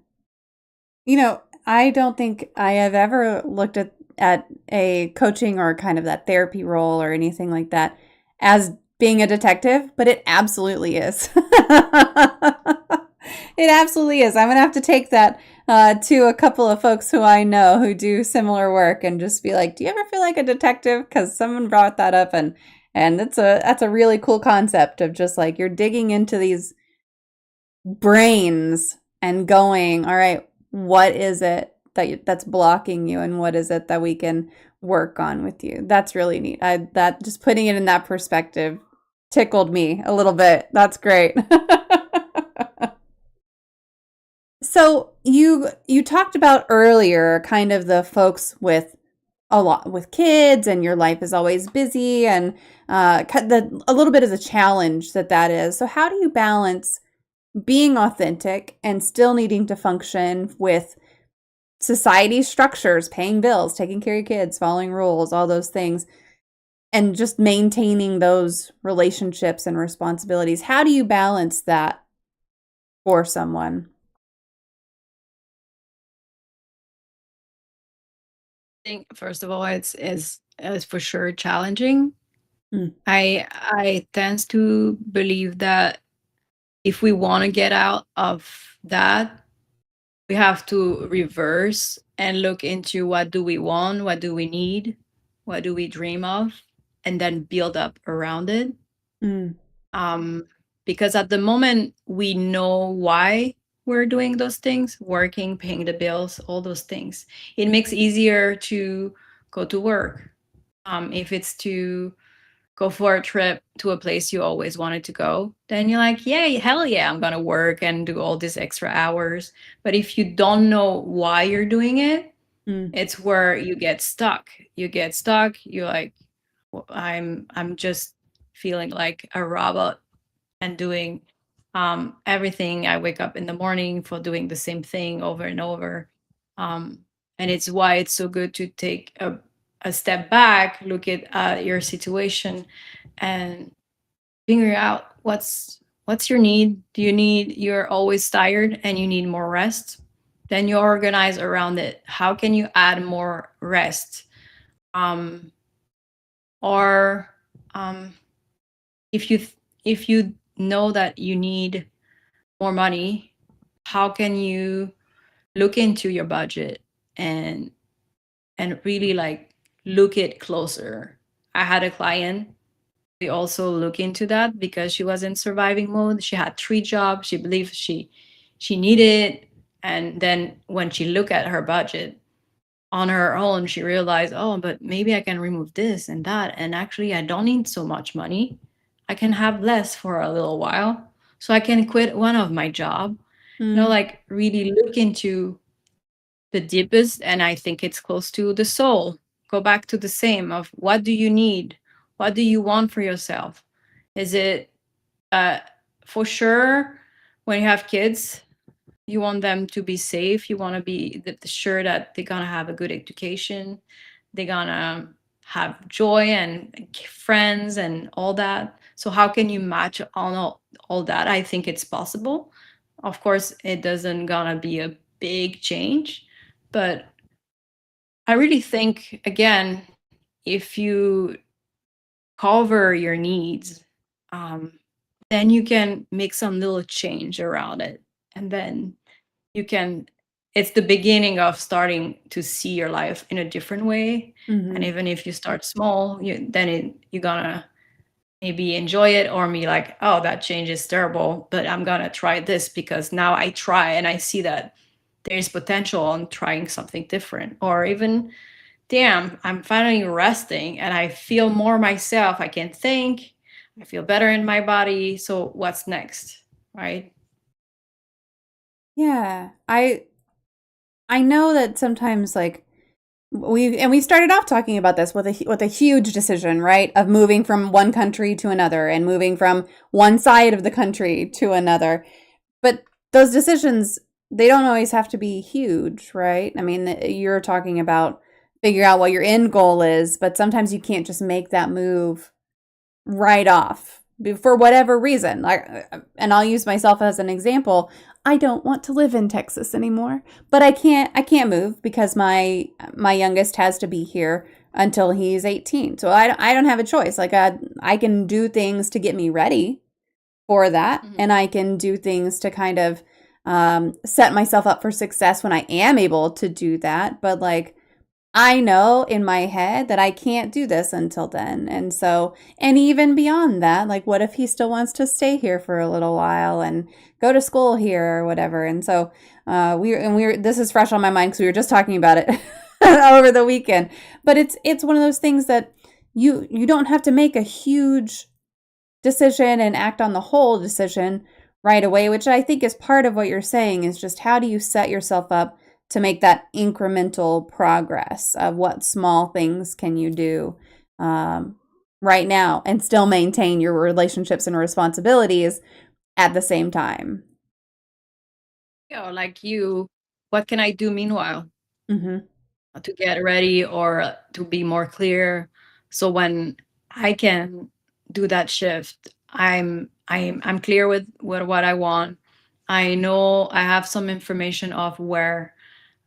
I don't think I have ever looked at a coaching or kind of that therapy role or anything like that as being a detective, but it absolutely is. It absolutely is. I'm gonna have to take that to a couple of folks who I know who do similar work and just be like, "Do you ever feel like a detective?" Because someone brought that up, and that's a really cool concept of just like you're digging into these brains and going, all right, what is it that's blocking you, and what is it that we can work on with you? That's really neat. That just putting it in that perspective tickled me a little bit. That's great. So you talked about earlier kind of the folks with a lot with kids and your life is always busy and a little bit of the challenge that is. So how do you balance being authentic and still needing to function with society structures, paying bills, taking care of your kids, following rules, all those things, and just maintaining those relationships and responsibilities? How do you balance that for someone? I think first of all, it's for sure challenging. Mm. I tend to believe that if we want to get out of that, we have to reverse and look into what do we want, what do we need, what do we dream of, and then build up around it. Mm. um, because at the moment we know why we're doing those things, working, paying the bills, all those things. It makes easier to go to work. If it's to go for a trip to a place you always wanted to go, then you're like, yay, hell yeah, I'm gonna work and do all these extra hours. But if you don't know why you're doing it, Mm. it's where you get stuck. You get stuck. You're like, "Well, I'm just feeling like a robot and doing everything. I wake up in the morning for doing the same thing over and over." Um, and it's why it's so good to take a step back, look at your situation, and figure out what's your need. Do you need, you're always tired and you need more rest? Then you organize around it. How can you add more rest? Um, or if you if you know that you need more money, how can you look into your budget and really like look it closer? I had a client, we also look into that because she was in surviving mode. She had 3 jobs. She believed she needed, and then when she looked at her budget on her own, she realized, oh, but maybe I can remove this and that, and actually I don't need so much money. I can have less for a little while, so I can quit one of my job. Mm. Like really look into the deepest, and I think it's close to the soul. Go back to the same of what do you need? What do you want for yourself? Is it uh, for sure when you have kids, you want them to be safe. You want to be sure that they're gonna have a good education. They're gonna have joy and friends and all that. So how can you match on all that? I think it's possible. Of course, it doesn't gonna be a big change, but I really think again, if you cover your needs, um, then you can make some little change around it, and then you can, it's the beginning of starting to see your life in a different way. And Mm-hmm. even if you start small, you're gonna maybe enjoy it, or be like, oh, that change is terrible, but I'm gonna try this because now I try and I see that there's potential on trying something different. Or even, damn, I'm finally resting and I feel more myself. I can think, I feel better in my body. So what's next? Right? Yeah. I know that sometimes like we started off talking about this with a huge decision, right? Of moving from one country to another and moving from one side of the country to another. But those decisions, they don't always have to be huge, right? I mean, you're talking about figure out what your end goal is, but sometimes you can't just make that move right off for whatever reason. Like, and I'll use myself as an example. I don't want to live in Texas anymore, but I can't move because my youngest has to be here until he's 18. So I don't have a choice. Like I can do things to get me ready for that, Mhm. and I can do things to kind of set myself up for success when I am able to do that. But like I know in my head that I can't do this until then. And so, and even beyond that, like, what if he still wants to stay here for a little while and go to school here or whatever? And so, this is fresh on my mind because we were just talking about it over the weekend. But it's one of those things that you don't have to make a huge decision and act on the whole decision right away, which I think is part of what you're saying is just how do you set yourself up to make that incremental progress of what small things can you do right now and still maintain your relationships and responsibilities at the same time. Like you, what can I do meanwhile Mm-hmm. to get ready or to be more clear? So when I can do that shift, I'm clear with what I want. I know I have some information of where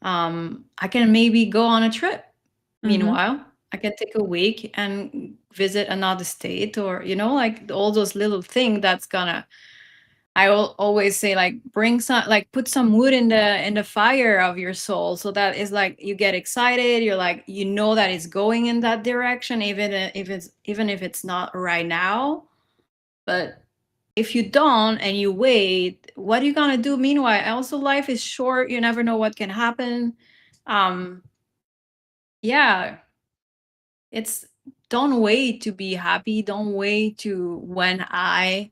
I can maybe go on a trip. Mm-hmm. Meanwhile, I can take a week and visit another state, or like all those little things that's gonna I will always say, like, bring some, like, put some wood in the fire of your soul, so that is like you get excited. You're like, you know that it's going in that direction, even if it's not right now. But if you don't and you wait, what are you gonna do meanwhile? Also, life is short. You never know what can happen. Um, yeah, it's don't wait to be happy. Don't wait to when I.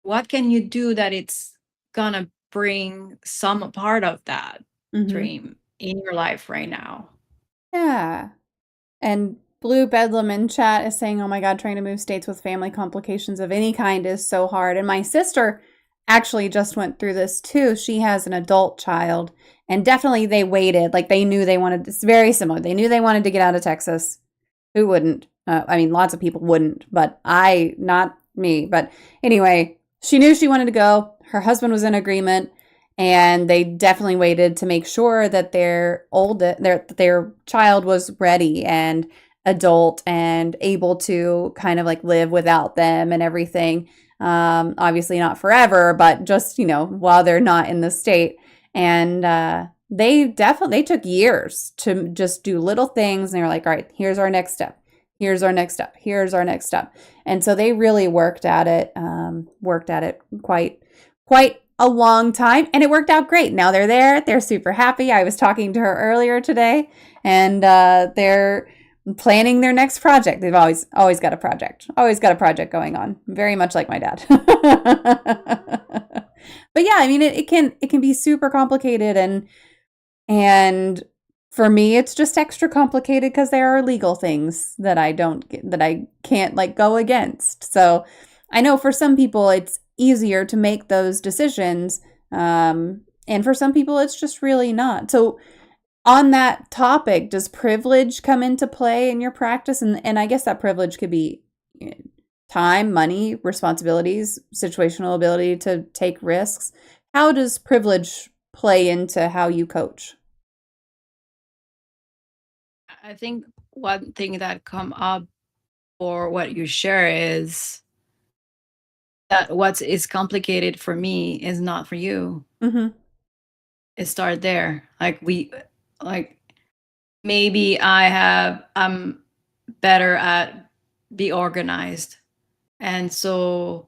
What can you do that it's gonna bring some part of that Hmm. dream in your life right now? Yeah. And Blue Bedlam in chat is saying, oh my God, trying to move states with family complications of any kind is so hard. And my sister actually just went through this too. She has an adult child, and definitely they waited. Like they knew they wanted, it's very similar. They knew they wanted to get out of Texas. Who wouldn't? I mean, lots of people wouldn't, but not me. But anyway, she knew she wanted to go. Her husband was in agreement, and they definitely waited to make sure that their child was ready and adult and able to kind of like live without them and everything. Obviously not forever, but just while they're not in the state. And they took years to just do little things, and they were like, all right, here's our next step, here's our next step, here's our next step. And so they really worked at it quite a long time, and it worked out great. Now they're there, they're super happy. I was talking to her earlier today, and they're planning their next project. They've always got a project going on, very much like my dad. But yeah, I mean, it can be super complicated, and for me, it's just extra complicated because there are legal things that I can't like go against. So I know for some people it's easier to make those decisions, and for some people it's just really not. So on that topic, does privilege come into play in your practice? And I guess that privilege could be time, money, responsibilities, situational ability to take risks. How does privilege play into how you coach? I think one thing that come up for what you share is that what is complicated for me is not for you. Mm-hmm. It start there. Like maybe I'm better at be organized, and so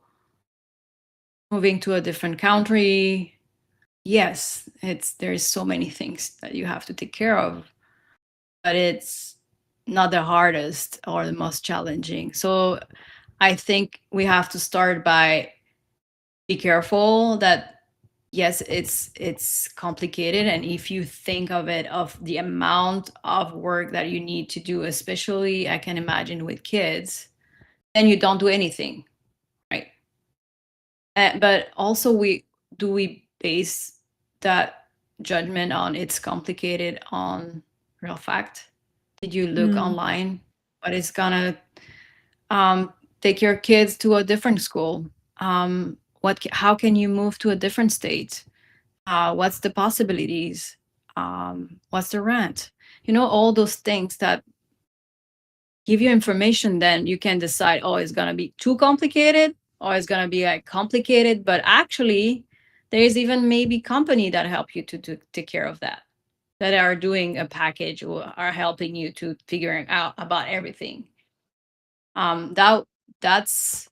moving to a different country, yes, there's so many things that you have to take care of, but it's not the hardest or the most challenging. So I think we have to start by be careful that yes, it's complicated, and if you think of it of the amount of work that you need to do, especially I can imagine with kids, then you don't do anything, right? But also, we base that judgment on it's complicated on real fact? Did you look Mm, online? What is gonna take your kids to a different school? How can you move to a different state? What's the possibilities? What's the rent? All those things that give you information, then you can decide, oh, it's going to be too complicated, or it's going to be like complicated, but actually there's even maybe company that help you to take care of that are doing a package or are helping you to figuring out about everything. That's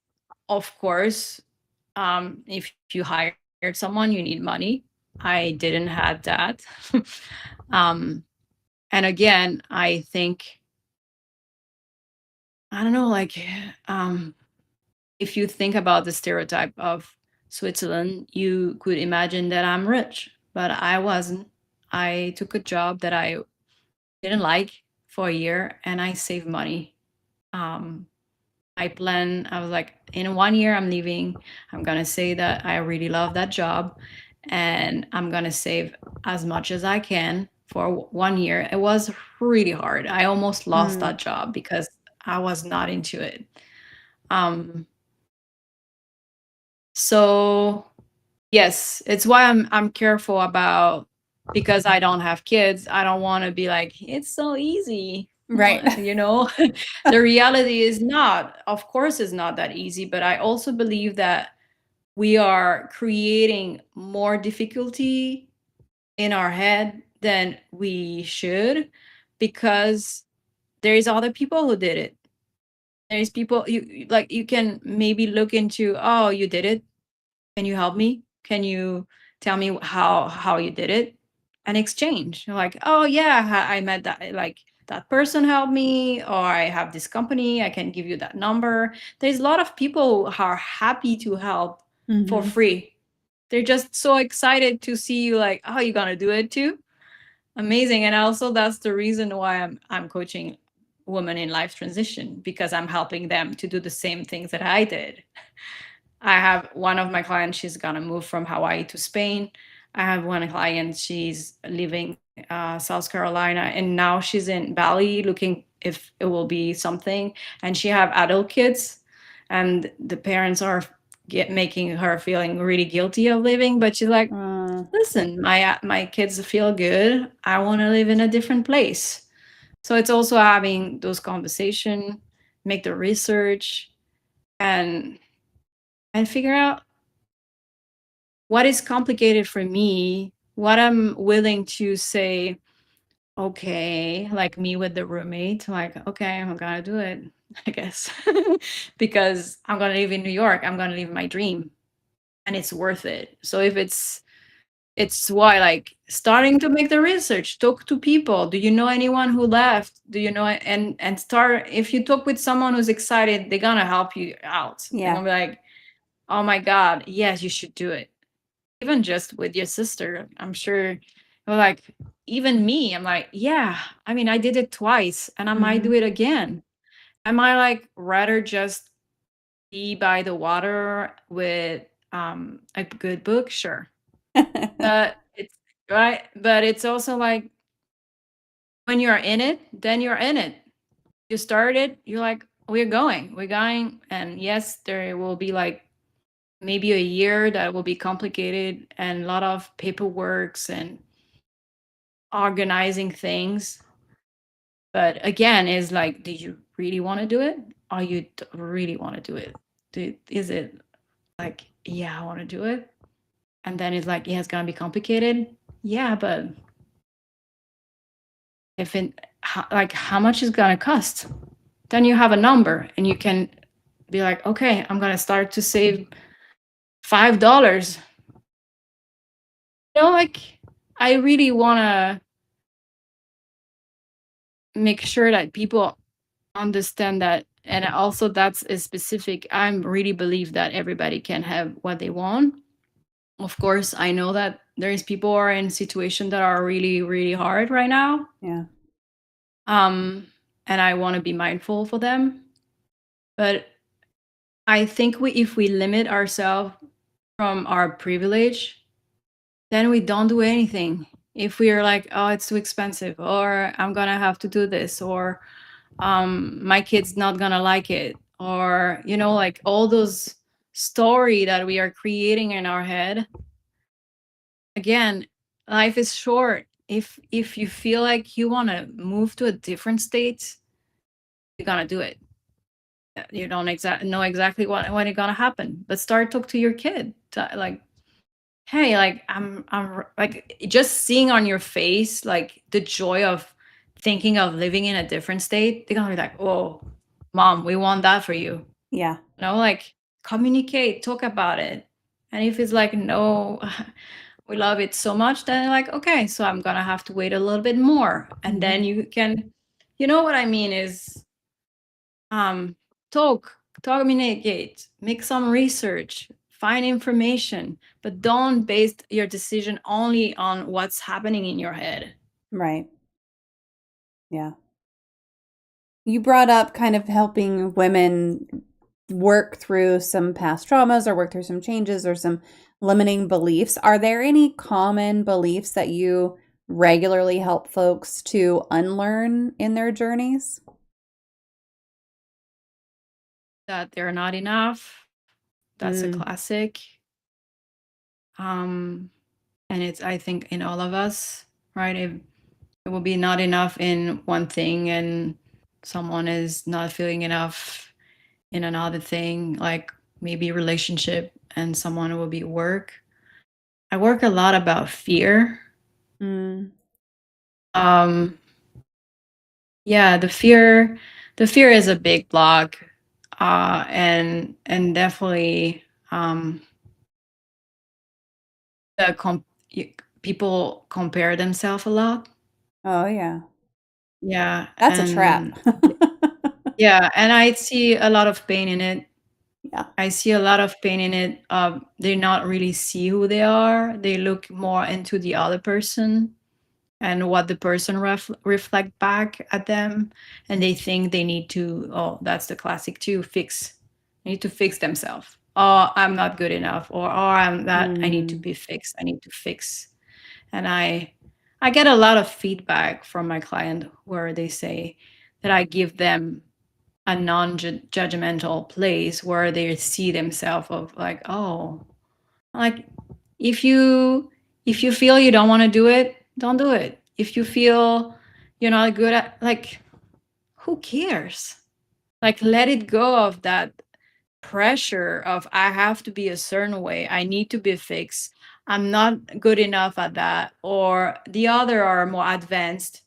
of course, if you hired someone, you need money. I didn't have that. um and again, I think, I don't know, like, um if you think about the stereotype of Switzerland, you could imagine that I'm rich, but I wasn't. I took a job that I didn't like for a year, and I saved money. Um, I was like, in 1 year, I'm leaving. I'm going to say that I really love that job, and I'm going to save as much as I can for 1 year. It was really hard. I almost lost mm, that job because I was not into it. Um, so yes, it's why I'm careful about, because I don't have kids. I don't want to be like, it's so easy. right. The reality is not, of course, it's not that easy, but I also believe that we are creating more difficulty in our head than we should, because there is other people who did it. There's people like, you can maybe look into, oh, you did it, can you help me, can you tell me how you did it, and exchange. You're like, oh yeah, I met that, like, that person helped me, or I have this company, I can give you that number. There's a lot of people who are happy to help for Mm-hmm. free. They're just so excited to see you, like, oh, you're gonna do it too. Amazing. And also, that's the reason why I'm coaching women in life transition, because I'm helping them to do the same things that I did. I have one of my clients, she's gonna move from Hawaii to Spain. I have one client, she's living South Carolina, and now she's in Bali looking if it will be something. And she have adult kids, and the parents are making her feeling really guilty of living. But she's like, Uh, listen, my kids feel good. I want to live in a different place. So it's also having those conversations, make the research, and figure out what is complicated for me, what I'm willing to say, okay, like me with the roommate, like, okay, I'm gonna do it, I guess. Because I'm gonna live in New York, I'm gonna live my dream, and it's worth it. So if it's why, like, starting to make the research, talk to people. Do you know anyone who left? Do you know? And start, if you talk with someone who's excited, they're gonna help you out. They're yeah. gonna be like, oh my god, yes, you should do it. Even just with your sister, I'm sure, like, even me, I'm like, yeah, I mean, I did it twice and I might Mm-hmm. do it again. I might, like, rather just be by the water with a good book, sure. But it's right, but it's also like, when you're in it, then you're in it. You started, you're like, we're going, and yes, there will be, like, maybe a year that will be complicated and a lot of paperworks and organizing things. But again, is like, do you really want to do it? Or you really want to do it? Is it like, yeah, I want to do it? And then it's like, yeah, it's gonna be complicated. Yeah, but if it, like, how much is gonna cost? Then you have a number, and you can be like, okay, I'm gonna start to save $5. Like, I really wanna make sure that people understand that. And also, that's a specific, I really believe that everybody can have what they want. Of course, I know that there's people who are in situations that are really, really hard right now. Yeah. And I want to be mindful for them. But I think if we limit ourselves from our privilege, then we don't do anything. If we are like, oh, it's too expensive, or I'm gonna have to do this, or my kid's not gonna like it, or, like, all those story that we are creating in our head. Again, life is short. If you feel like you want to move to a different state, you're gonna do it. You don't know exactly when it's gonna happen, but start talk to your kid, like, hey, like, I'm like, just seeing on your face, like, the joy of thinking of living in a different state. They're gonna be like, oh, mom, we want that for you. Yeah. Like, communicate, talk about it. And if it's like, no, we love it so much, then, like, okay, so I'm gonna have to wait a little bit more. And then you can, what I mean is, um talk communicate, make some research, find information, but don't base your decision only on what's happening in your head. Right. Yeah. You brought up kind of helping women work through some past traumas or work through some changes or some limiting beliefs. Are there any common beliefs that you regularly help folks to unlearn in their journeys? That they're not enough, that's a Mm, classic. um and it's, I think, in all of us, right? If it will be not enough in one thing, and someone is not feeling enough in another thing, like, maybe relationship and someone will be work. I work a lot about fear. Mm. Um, yeah, the fear is a big block, and definitely the people compare themselves a lot. Oh, yeah. Yeah, That's a trap. and yeah, and I see a lot of pain in it. Yeah. I see a lot of pain in it. They not really see who they are. They look more into the other person and what the person reflect back at them, and they think they need to. Oh, that's the classic too. Fix. They need to fix themselves. Oh, I'm not good enough, or oh, I'm that. I need to Mm. be fixed. I need to fix. And I get a lot of feedback from my client where they say that I give them a non-judgmental place where they see themselves of like, oh, like if you feel you don't want to do it, don't do it. If you feel you're not good at, like, who cares? Like, let it go of that pressure of I have to be a certain way, I need to be fixed, I'm not good enough at that, or the other are more advanced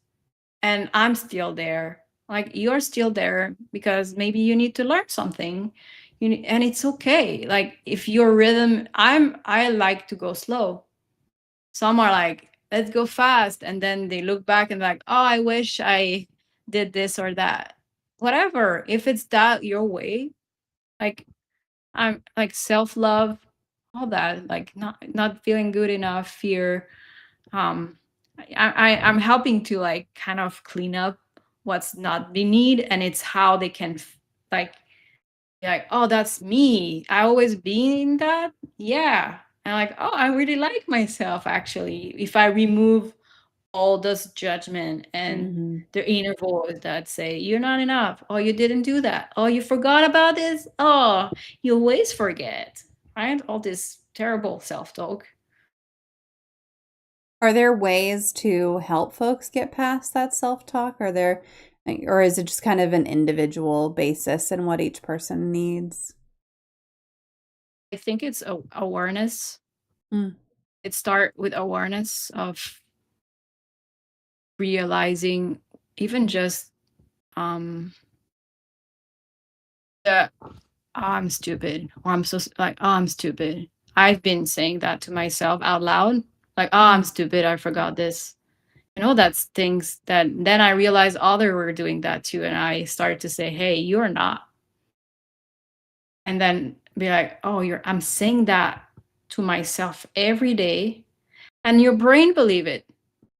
and I'm still there. Like, you're still there because maybe you need to learn something. And it's okay. Like, if your rhythm, I like to go slow. Some are like, let's go fast, and then they look back and like, oh, I wish I did this or that. Whatever. If it's that your way, like, I'm like self-love, all that, like not feeling good enough, fear, um I'm helping to like kind of clean up what's not the need, and it's how they can like be like, oh, that's me, I always been that. Yeah. And like, oh, I really like myself actually, if I remove all this judgment and Mhm. the inner voice that say you're not enough, oh, you didn't do that, oh, you forgot about this, oh, you always forget, right? All this terrible self-talk. Are there ways to help folks get past that self-talk? Or is it just kind of an individual basis in what each person needs? I think it's awareness. Mm. It start with awareness of realizing, even just that, oh, I'm stupid, or I'm so like, oh, I'm stupid. I've been saying that to myself out loud, like, oh, I'm Mm. stupid, I forgot this. That's things that then I realized other were doing that too, and I started to say, hey, you're not. And then be like, oh, I'm saying that to myself every day, and your brain believe it,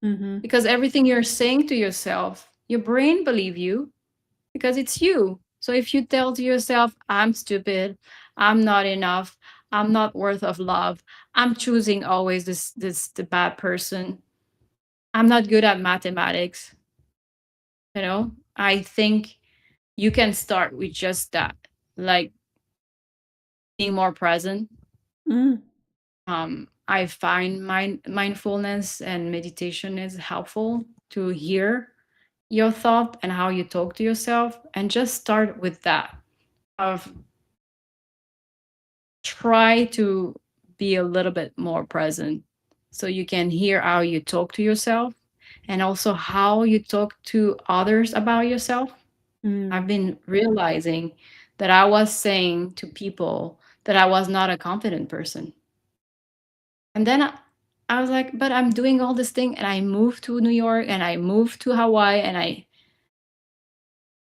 Mhm. because everything you're saying to yourself, your brain believe you, because it's you. So if you tell to yourself, I'm stupid, I'm not enough, I'm not worth of love, I'm choosing always this the bad person, I'm not good at mathematics, I think you can start with just that, like being more present. Mm. I find mindfulness and meditation is helpful to hear your thought and how you talk to yourself, and just start with that, of try to be a little bit more present so you can hear how you talk to yourself, and also how you talk to others about yourself. I've Mm. been realizing that I was saying to people that I was not a confident person. And then I was like, but I'm doing all this thing, and I moved to New York, and I moved to Hawaii, and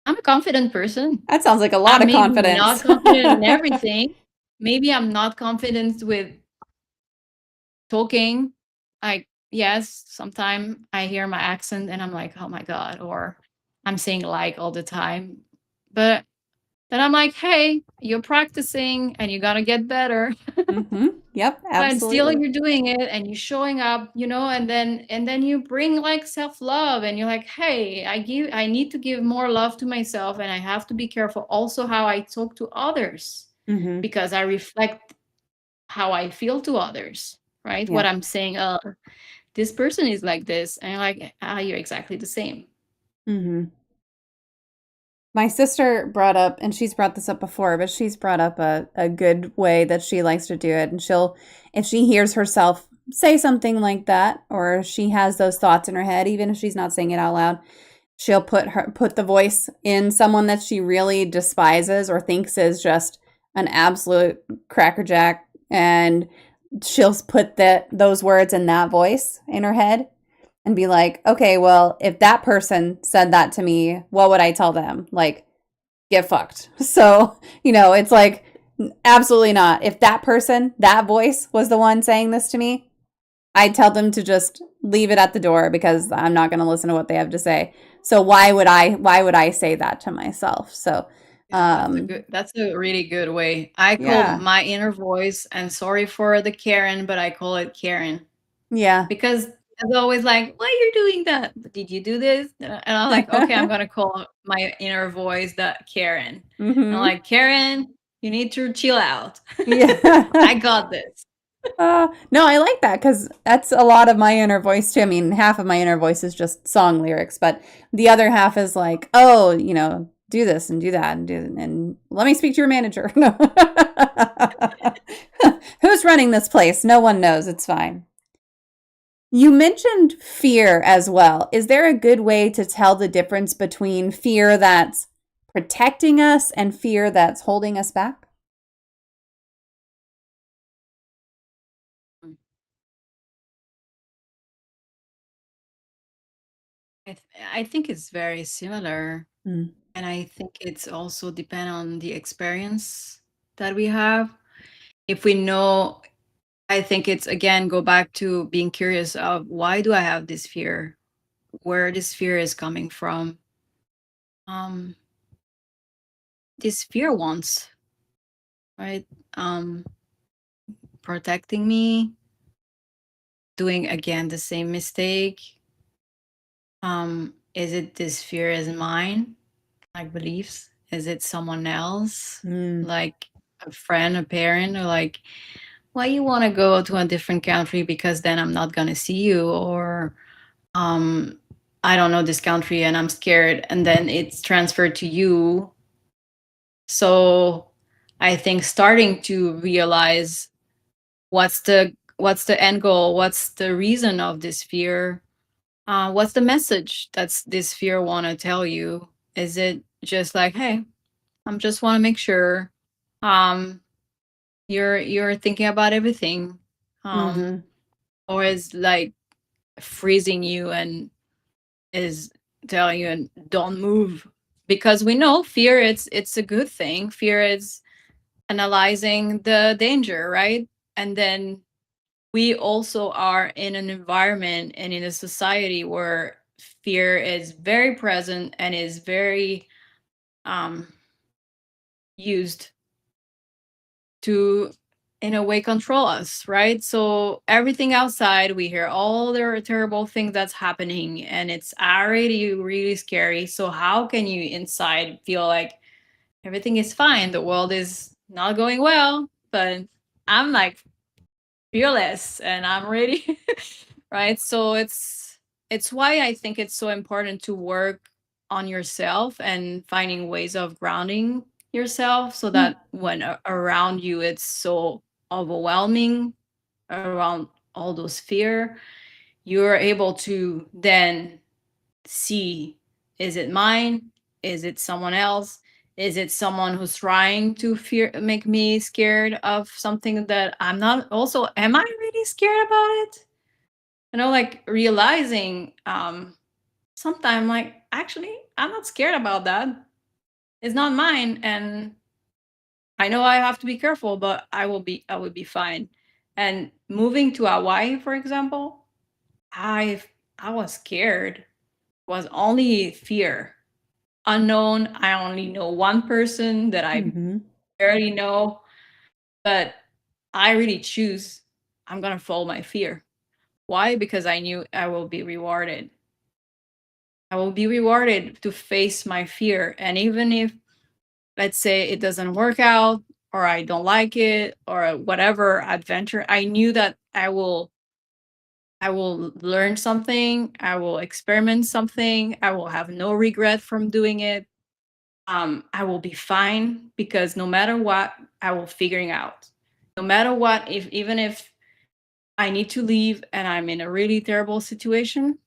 I'm a confident person. That sounds like a lot I'm of maybe not confidence. confident in everything. Maybe I'm not confident with talking. Like, yes, sometimes I hear my accent and I'm like, oh my God, or I'm saying like all the time. But then I'm like, hey, you're practicing and you gotta get better. Mhm. Yep, But still absolutely. you're doing it and you're showing up, and then you bring like self-love, and you're like, hey, I need to give more love to myself, and I have to be careful also how I talk to others, Mhm. because I reflect how I feel to others, right? What Yep. I'm saying, this person is like this, and you're like, you're exactly the same. Mhm. My sister brought up, and she's brought this up before, but she's brought up a good way that she likes to do it. And she'll, if she hears herself say something like that, or she has those thoughts in her head, even if she's not saying it out loud, she'll put the voice in someone that she really despises or thinks is just an absolute crackerjack, and she'll put those words in that voice in her head and be like, okay, well, if that person said that to me, what would I tell them? Like, get fucked. So, it's like, absolutely not. If that person, that voice was the one saying this to me, I'd tell them to just leave it at the door because I'm not going to listen to what they have to say. So why would I say that to myself? So, Yeah, that's a really good way. I call yeah. my inner voice, and sorry for the Karen, but I call it Karen Yeah. because it's always like, why are you doing that? Did you do this? And I'm like, okay, I'm gonna call my inner voice that Karen. And I'm Mhm. like, Karen, you need to chill out. Yeah. I got this. No, I like that because that's a lot of my inner voice too. I mean, half of my inner voice is just song lyrics, but the other half is like, oh, do this and do that and let me speak to your manager. No. Who's running this place? No one knows. It's fine. You mentioned fear as well. Is there a good way to tell the difference between fear that's protecting us and fear that's holding us back? I think it's very similar, Mm. and I think it's also depend on the experience that we have. If we know, I think it's again go back to being curious of why do I have this fear? Where this fear is coming from? Um, this fear wants, right? Um, protecting me, doing again the same mistake. Is it this fear is mine, like beliefs? Is it someone else, Mm. like a friend, a parent, or like why you want to go to a different country because then I'm not gonna see you, or um I don't know this country and I'm scared, and then it's transferred to you. So I think starting to realize what's the end goal, what's the reason of this fear, what's the message that's this fear want to tell you. Is it just like, hey, I'm just want to make sure um you're thinking about everything, um Mhm. or is like freezing you and is telling you and don't move, because we know fear, it's a good thing. Fear is analyzing the danger, right? And then we also are in an environment and in a society where fear is very present and is very um used to, in a way, control us, right? So everything outside, we hear all the terrible things that's happening and it's already really scary. So how can you inside feel like everything is fine, the world is not going well, but I'm like fearless and I'm ready. Right? So it's why I think it's so important to work on yourself and finding ways of grounding yourself so Mm. that when around you it's so overwhelming, around all those fear, you're able to then see, is it mine? Is it someone else? Is it someone who's trying to fear make me scared of something that I'm not? Also, am I really scared about it? Like realizing sometime like actually I'm not scared about that. It's not mine, and I know I have to be careful, but I will be fine. And moving to Hawaii, for example, I was scared. Was only fear. Unknown. I only know one person that I Mhm. barely know, but I really choose. I'm gonna follow my fear. Why? Because I knew I will be rewarded. I will be rewarded to face my fear. And even if, let's say, it doesn't work out, or I don't like it, or whatever adventure, I knew that I will learn something, I will experiment something, I will have no regret from doing it. I will be fine because no matter what, I will figuring out. No matter what, if even if I need to leave and I'm in a really terrible situation,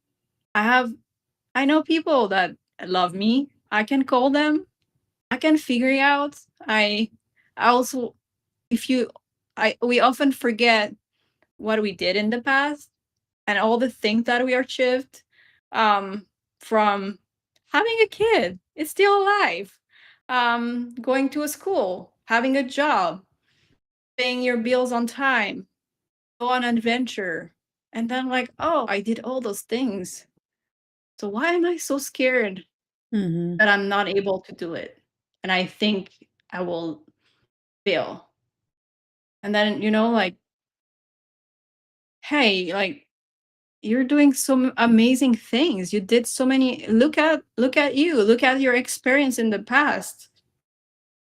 I know people that love me. I can call them. I can figure it out. I also, if you I we often forget what we did in the past and all the things that we achieved, from having a kid, it's still alive, going to a school, having a job, paying your bills on time, go on an adventure, and then like, oh, I did all those things. So why am I so scared Mm-hmm. that I'm not able to do it? And I think I will fail. And then, like, hey, like, you're doing some amazing things. You did so many. Look at you. Look at your experience in the past.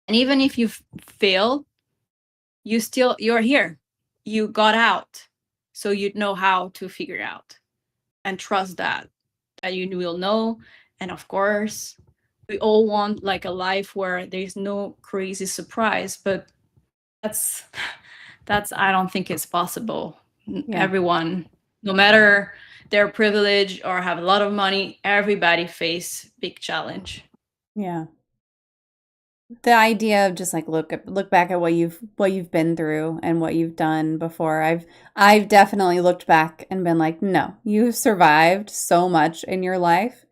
And even if you fail, you're here. You got out. So you know how to figure out and trust that you will know. And of course, we all want like a life where there's no crazy surprise, but that's that's I don't think it's possible. Yeah. Everyone, no matter their privilege or have a lot of money, everybody face big challenge. Yeah. The idea of just like look back at what you've been through and what you've done before. I've definitely looked back and been like, no, you've survived so much in your life.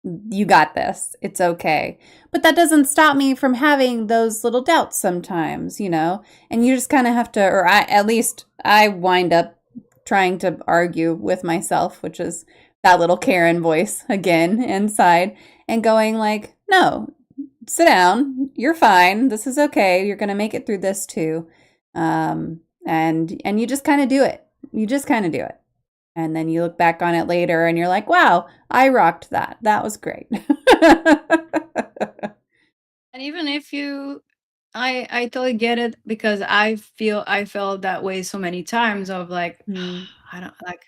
You got this. It's okay. But that doesn't stop me from having those little doubts sometimes. And you just kind of have to, or at least I wind up trying to argue with myself, which is that little Karen voice again inside, and going like, no, sit down. You're fine. This is okay. You're going to make it through this too. And you just kind of do it. You just kind of do it. And then you look back on it later and you're like, wow, I rocked that. That was great. And even if you I totally get it because I felt that way so many times of like Mm, I don't like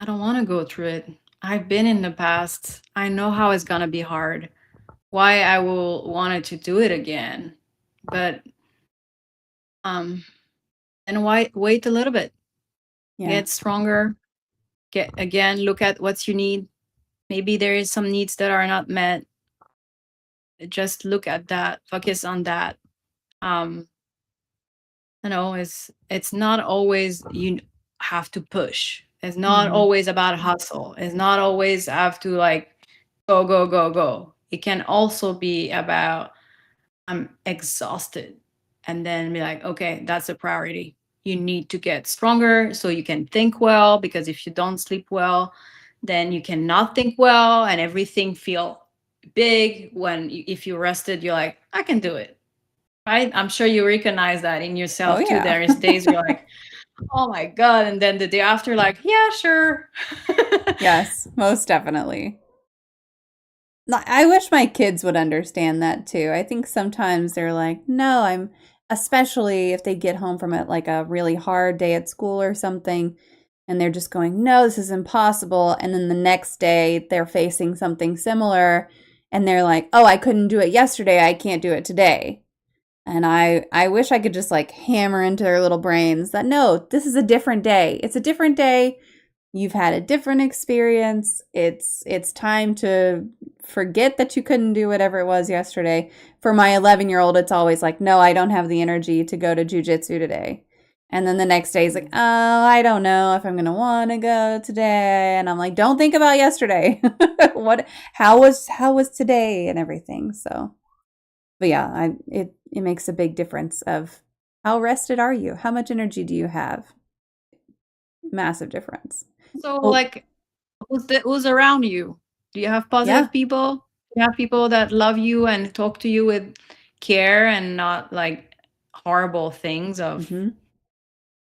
I don't want to go through it. I've been in the past. I know how it's gonna be hard. Why I will wanted to do it again. But um and why wait a little bit. yeah. Get stronger. Get again, look at what you need. Maybe there is some needs that are not met. Just look at that, focus on that. Um it's not always you have to push. It's not Hmm. always about hustle. It's not always have to like go, go, go, go. It can also be about I'm exhausted. And then be like, okay, that's a priority. You need to get stronger so you can think well, because if you don't sleep well, then you cannot think well and everything feel big when if you rested, you're like, I can do it. Right? I'm sure you recognize that in Oh, yourself too. yeah. There is days where you're like, oh my God. And then the day after, like, yeah, sure. Yes, most definitely. I wish my kids would understand that too. I think sometimes they're like, no, especially if they get home from like a really hard day at school or something, and they're just going, no, this is impossible. And then the next day they're facing something similar and they're like, oh, I couldn't do it yesterday. I can't do it today. And I wish I could just like hammer into their little brains that no, this is a different day. It's a different day. You've had a different experience. It's time to forget that you couldn't do whatever it was yesterday. For my 11-year-old, it's always like, no, I don't have the energy to go to jujitsu today. And then the next day he's like, oh, I don't know if I'm gonna want to go today. And I'm like, don't think about yesterday. what? How was today and everything? So, but yeah, it makes a big difference of how rested are you? How much energy do you have? Massive difference. So, Oh, like, who's around you? Do you have yeah. positive people? Do you have people that love you and talk to you with care and not like horrible things of Hmm.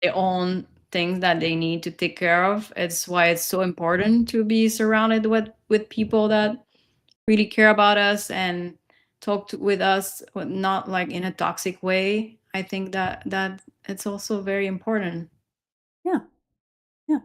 their own things that they need to take care of? It's why it's so important to be surrounded with people that really care about us and with us, but not like in a toxic way. I think that it's also very important. Yeah. Yeah.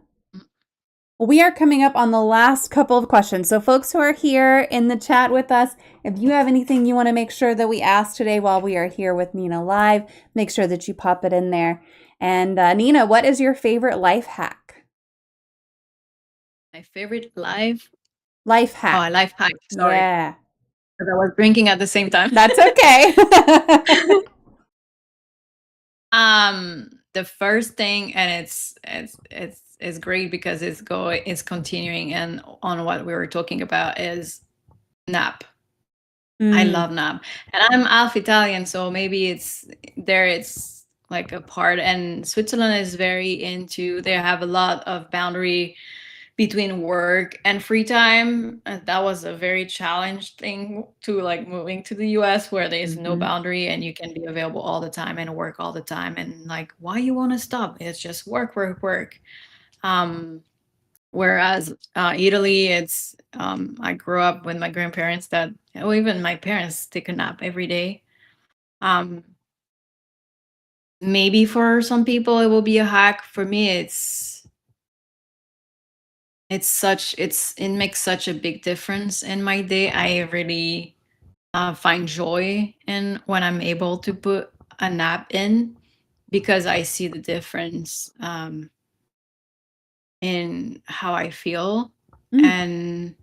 We are coming up on the last couple of questions. So, folks who are here in the chat with us, if you have anything you want to make sure that we ask today while we are here with Nina live, make sure that you pop it in there. And Nina, what is your favorite life hack? My favorite life. Life hack. Oh, a life hack. Sorry, Yeah. because I was drinking at the same time. That's okay. The first thing, and it's great because it's continuing and on what we were talking about, is nap. I love nap, and I'm half Italian, so maybe it's like a part. And Switzerland is very into. They have a lot of boundary between work and free time. That was a very challenged thing to like moving to the US where there's no boundary and you can be available all the time and work all the time. And like, why you want to stop? It's just work, work, work. Whereas Italy, it's I grew up with my grandparents that, or even my parents, take a nap every day. Maybe for some people it will be a hack. For me, it makes such a big difference in my day. I really find joy in when I'm able to put a nap in, because I see the difference in how I feel. And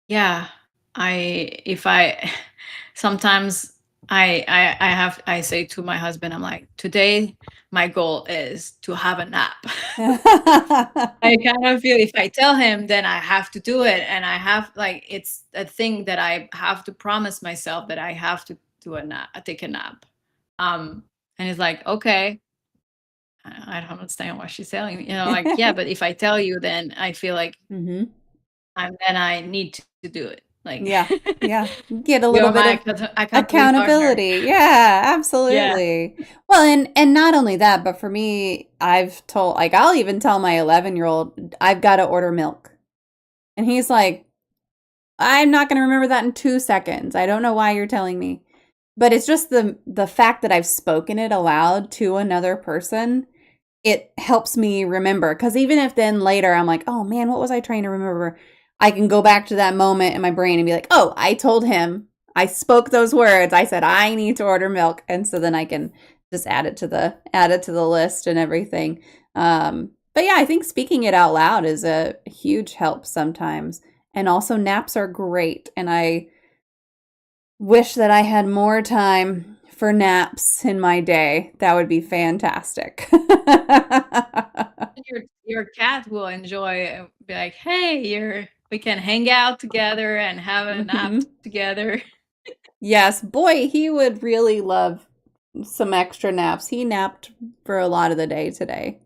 yeah, if I sometimes I say to my husband, I'm like, today my goal is to have a nap. I kind of feel if I tell him, then I have to do it. And I have, like, it's a thing that I have to promise myself that I have to do a nap, take a nap. And he's like, okay, I don't understand what she's telling me. Like, yeah, but if I tell you, then I feel like then I need to do it. Like, yeah. Get a little you're bit my of accountability partner. accountability. Yeah, Yeah. absolutely. Well, and not only that, but for me, I've told, like, I'll even tell my 11-year-old I've got to order milk. And he's like, I'm not going to remember that in 2 seconds. I don't know why you're telling me. But it's just the fact that I've spoken it aloud to another person, it helps me remember. Because even if then later I'm like, oh man, what was I trying to remember? I can go back to that moment in my brain and be like, oh, I told him, I spoke those words. I said I need to order milk, and so then I can just add it to the list and everything. But yeah, I think speaking it out loud is a huge help sometimes. And also naps are great, and I wish that I had more time for naps in my day. That would be fantastic. Your cat will enjoy, be like, hey, we can hang out together and have a nap together. Yes, boy, he would really love some extra naps. He napped for a lot of the day today.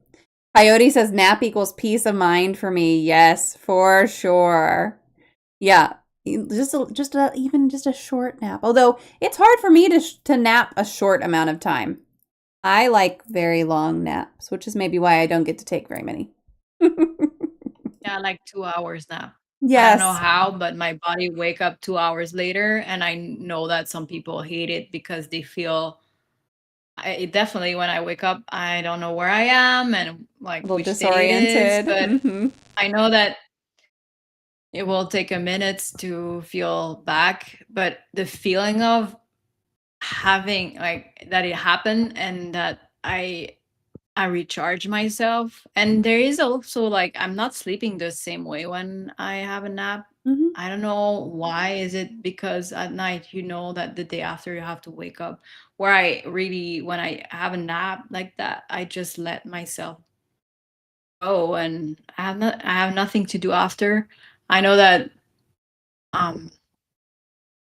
Coyote says nap equals peace of mind for me. Yes, for sure. Yeah, even just a short nap. Although it's hard for me to nap a short amount of time. I like very long naps, which is maybe why I don't get to take very many. Yeah, like 2 hours now. I don't know Yes. how, but my body wake up 2 hours later, and I know that some people hate it because they feel. Definitely, when I wake up, I don't know where I am and A like little which day it is, disoriented. but I know that it will take a minute to feel back. But the feeling of having like that it happened and that I recharge myself. And there is also like I'm not sleeping the same way when I have a nap. I don't know why. Is it because at night you know that the day after you have to wake up? Where I really, when I have a nap like that, I just let myself go, and I have nothing to do after. I know that um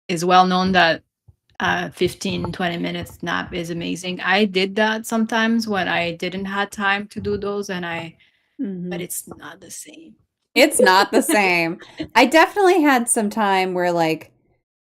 it's well known that 15-20 minutes nap is amazing. I did that sometimes when I didn't have time to do those, and but it's not the same. It's not the same. I definitely had some time where, like,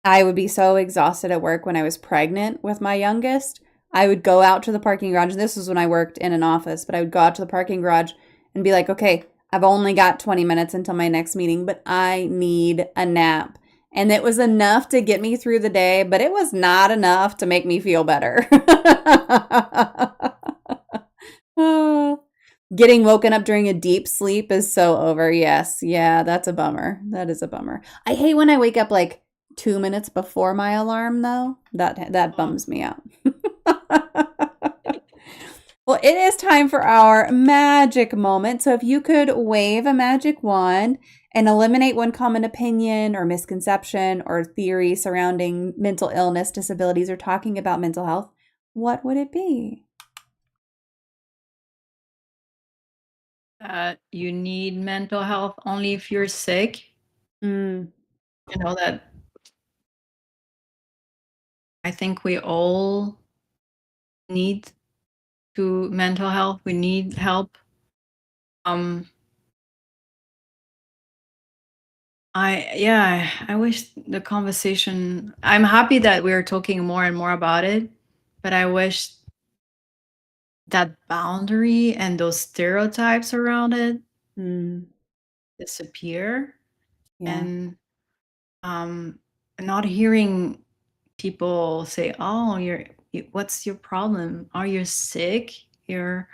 I would be so exhausted at work when I was pregnant with my youngest. I would go out to the parking garage. And this was when I worked in an office, but I would go out to the parking garage and be like, okay, I've only got 20 minutes until my next meeting, but I need a nap. And it was enough to get me through the day, but it was not enough to make me feel better. Getting woken up during a deep sleep is so over. Yes. Yeah, that's a bummer. That is a bummer. I hate when I wake up like 2 minutes before my alarm though. That Oh, bums me out. Well, it is time for our magic moment. So if you could wave a magic wand and eliminate one common opinion or misconception or theory surrounding mental illness, disabilities, or talking about mental health, what would it be? you need mental health only if you're sick. Mm, You know that I think we all need to mental health. We need help. Um, I wish the conversation. I'm happy that we're talking more and more about it, but I wish that boundary and those stereotypes around it mm, disappear, yeah. and um, not hearing people say, "Oh, what's your problem? Are you sick? You're,"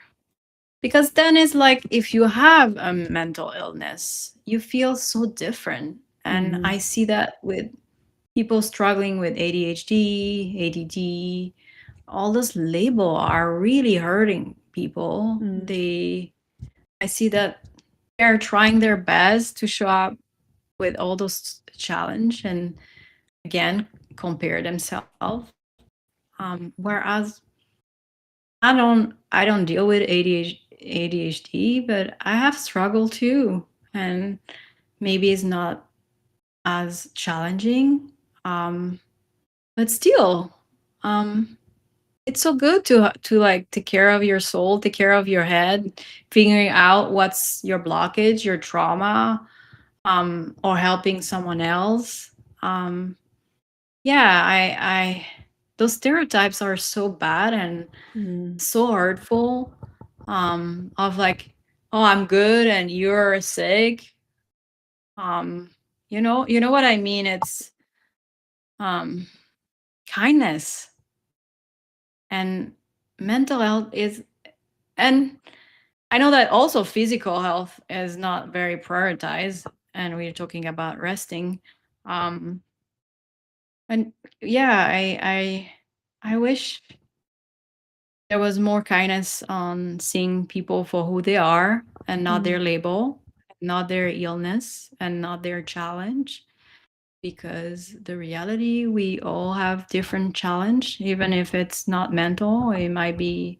because then it's like if you have a mental illness, you feel so different, and Hmm. I see that with people struggling with ADHD, ADD. All those labels are really hurting people. Mm, I see that they're trying their best to show up with all those challenge and again compare themselves. Whereas I don't deal with ADHD, but I have struggled too, and maybe it's not as challenging. Um, but still, um, it's so good to like take care of your soul, take care of your head, figuring out what's your blockage, your trauma, or helping someone else. Um, yeah, I those stereotypes are so bad and mm, so hurtful. Of like, oh, I'm good and you're sick. Um, you know what I mean? It's um kindness and mental health is, and I know that also physical health is not very prioritized, and we're talking about resting. Um, and yeah, I wish there was more kindness on seeing people for who they are and not mm, their label, not their illness, and not their challenge. Because the reality, we all have different challenge, even if it's not mental. It might be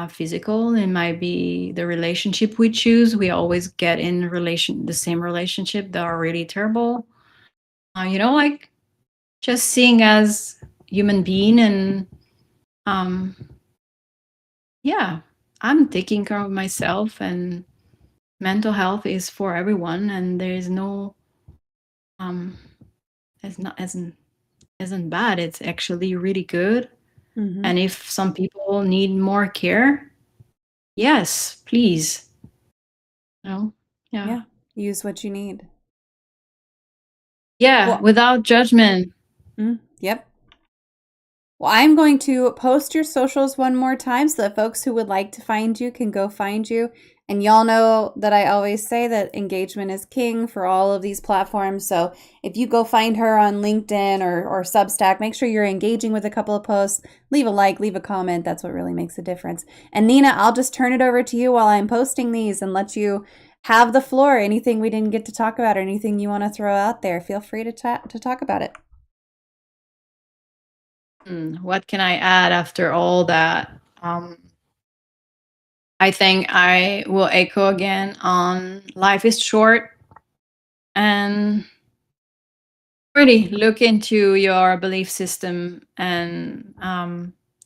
physical. It might be the relationship we choose. We always get in the same relationship that are really terrible. Like just seeing as human being and um, yeah, I'm taking care of myself, and mental health is for everyone, and there is no um, it's not isn't bad. It's actually really good. hmm. And if some people need more care, yes, please. Yeah. Yeah. Use what you need. Yeah, Well, without judgment. yep. Well, I'm going to post your socials one more time so that folks who would like to find you can go find you. And y'all know that I always say that engagement is king for all of these platforms. So if you go find her on LinkedIn or Substack, make sure you're engaging with a couple of posts. Leave a like, leave a comment. That's what really makes a difference. And Nina, I'll just turn it over to you while I'm posting these and let you have the floor. Anything we didn't get to talk about or anything you want to throw out there, feel free to talk about it. What can I add after all that? I think I will echo again on life is short, and really look into your belief system and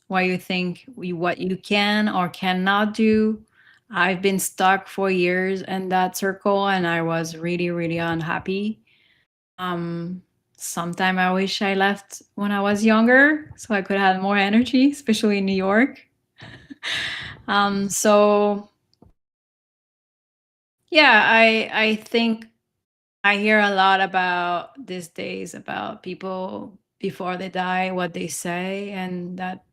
what you think what you can or cannot do. I've been stuck for years in that circle, and I was really, really unhappy. Um, Sometime I wish I left when I was younger so I could have more energy, especially in New York. So yeah, I think I hear a lot about these days about people before they die, what they say, and that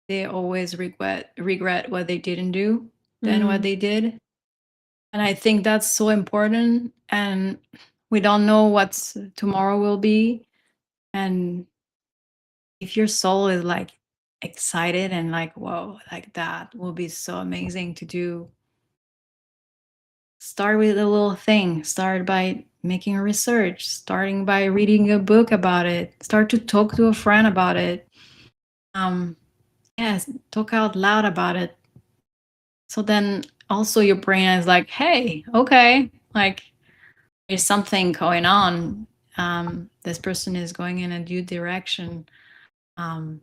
they always regret what they didn't do. than what Mm. they did. And I think that's so important. And we don't know what tomorrow will be. And if your soul is like excited and like, whoa, like that will be so amazing to do, start with a little thing. Start by making a research, starting by reading a book about it, start to talk to a friend about it. Um, yes, talk out loud about it. So then also your brain is like, hey, okay, like there's something going on. This person is going in a new direction. Um,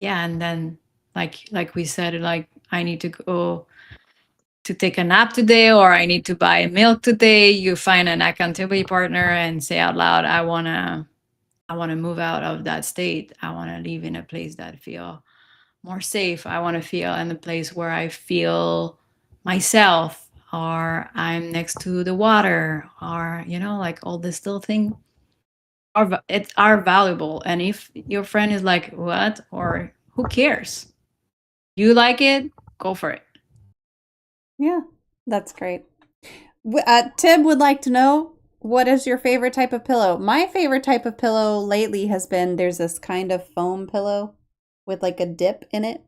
yeah, and then like we said, like I need to go to take a nap today, or I need to buy milk today. You find an accountability partner and say out loud, I wanna move out of that state. I wanna live in a place that feel more safe. I want to feel in a place where I feel myself, or I'm next to the water, or like all this little thing are valuable. And if your friend is like, what, or who cares? You like it, go for it. Yeah, that's great. Tib would like to know, what is your favorite type of pillow? My favorite type of pillow lately has been, there's this kind of foam pillow with like a dip in it,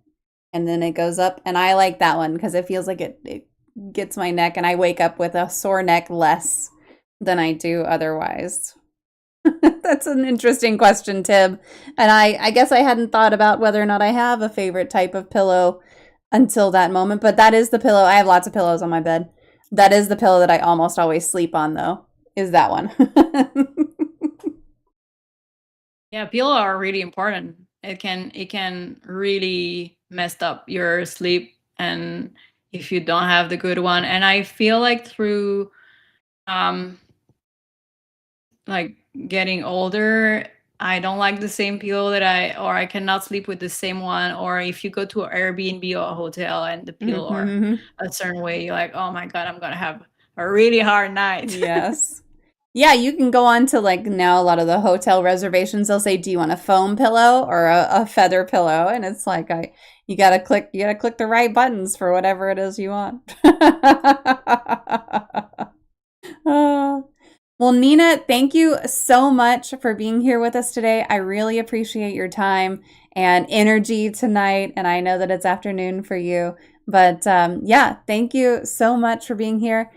and then it goes up. And I like that one because it feels like it gets my neck, and I wake up with a sore neck less than I do otherwise. That's an interesting question, Tib. And I guess I hadn't thought about whether or not I have a favorite type of pillow until that moment, but that is the pillow. I have lots of pillows on my bed. That is the pillow that I almost always sleep on, though, is that one. Yeah, pillow are really important. It can really mess up your sleep, and if you don't have the good one. And I feel like through um like getting older, I don't like the same pillow or I cannot sleep with the same one. Or if you go to an Airbnb or a hotel and the pillow are Hmm. a certain way, you're like, oh my God, I'm gonna have a really hard night. Yes. Yeah, you can go on to, like, now a lot of the hotel reservations, they'll say, "Do you want a foam pillow or a feather pillow?" And it's like, you gotta click the right buttons for whatever it is you want. Uh, well, Nina, thank you so much for being here with us today. I really appreciate your time and energy tonight. And I know that it's afternoon for you. But yeah, thank you so much for being here.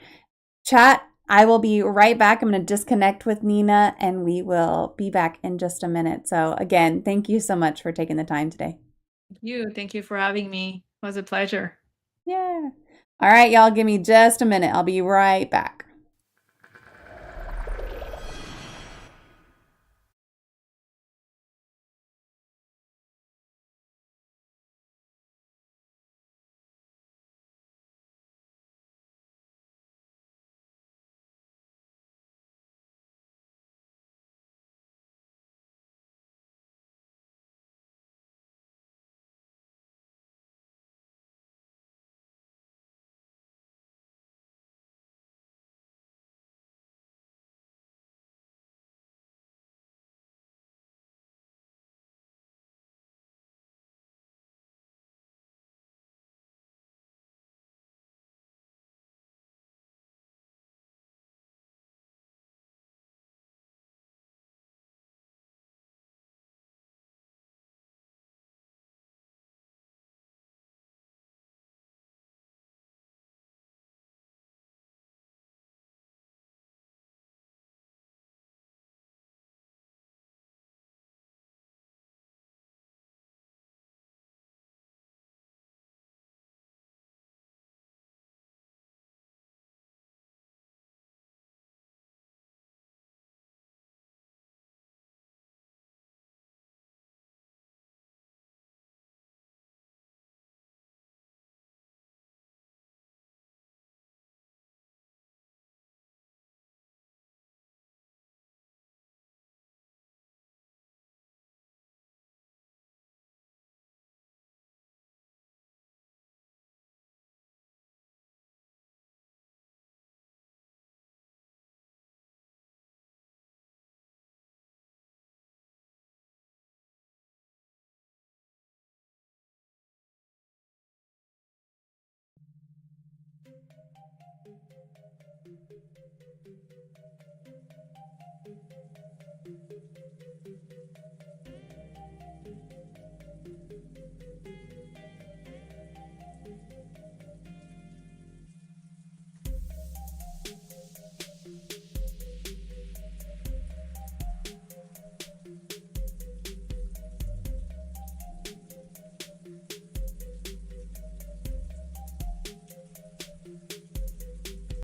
Chat, I will be right back. I'm going to disconnect with Nina and we will be back in just a minute. So, again, thank you so much for taking the time today. Thank you for having me. It was a pleasure. Yeah. All right, y'all, give me just a minute. I'll be right back.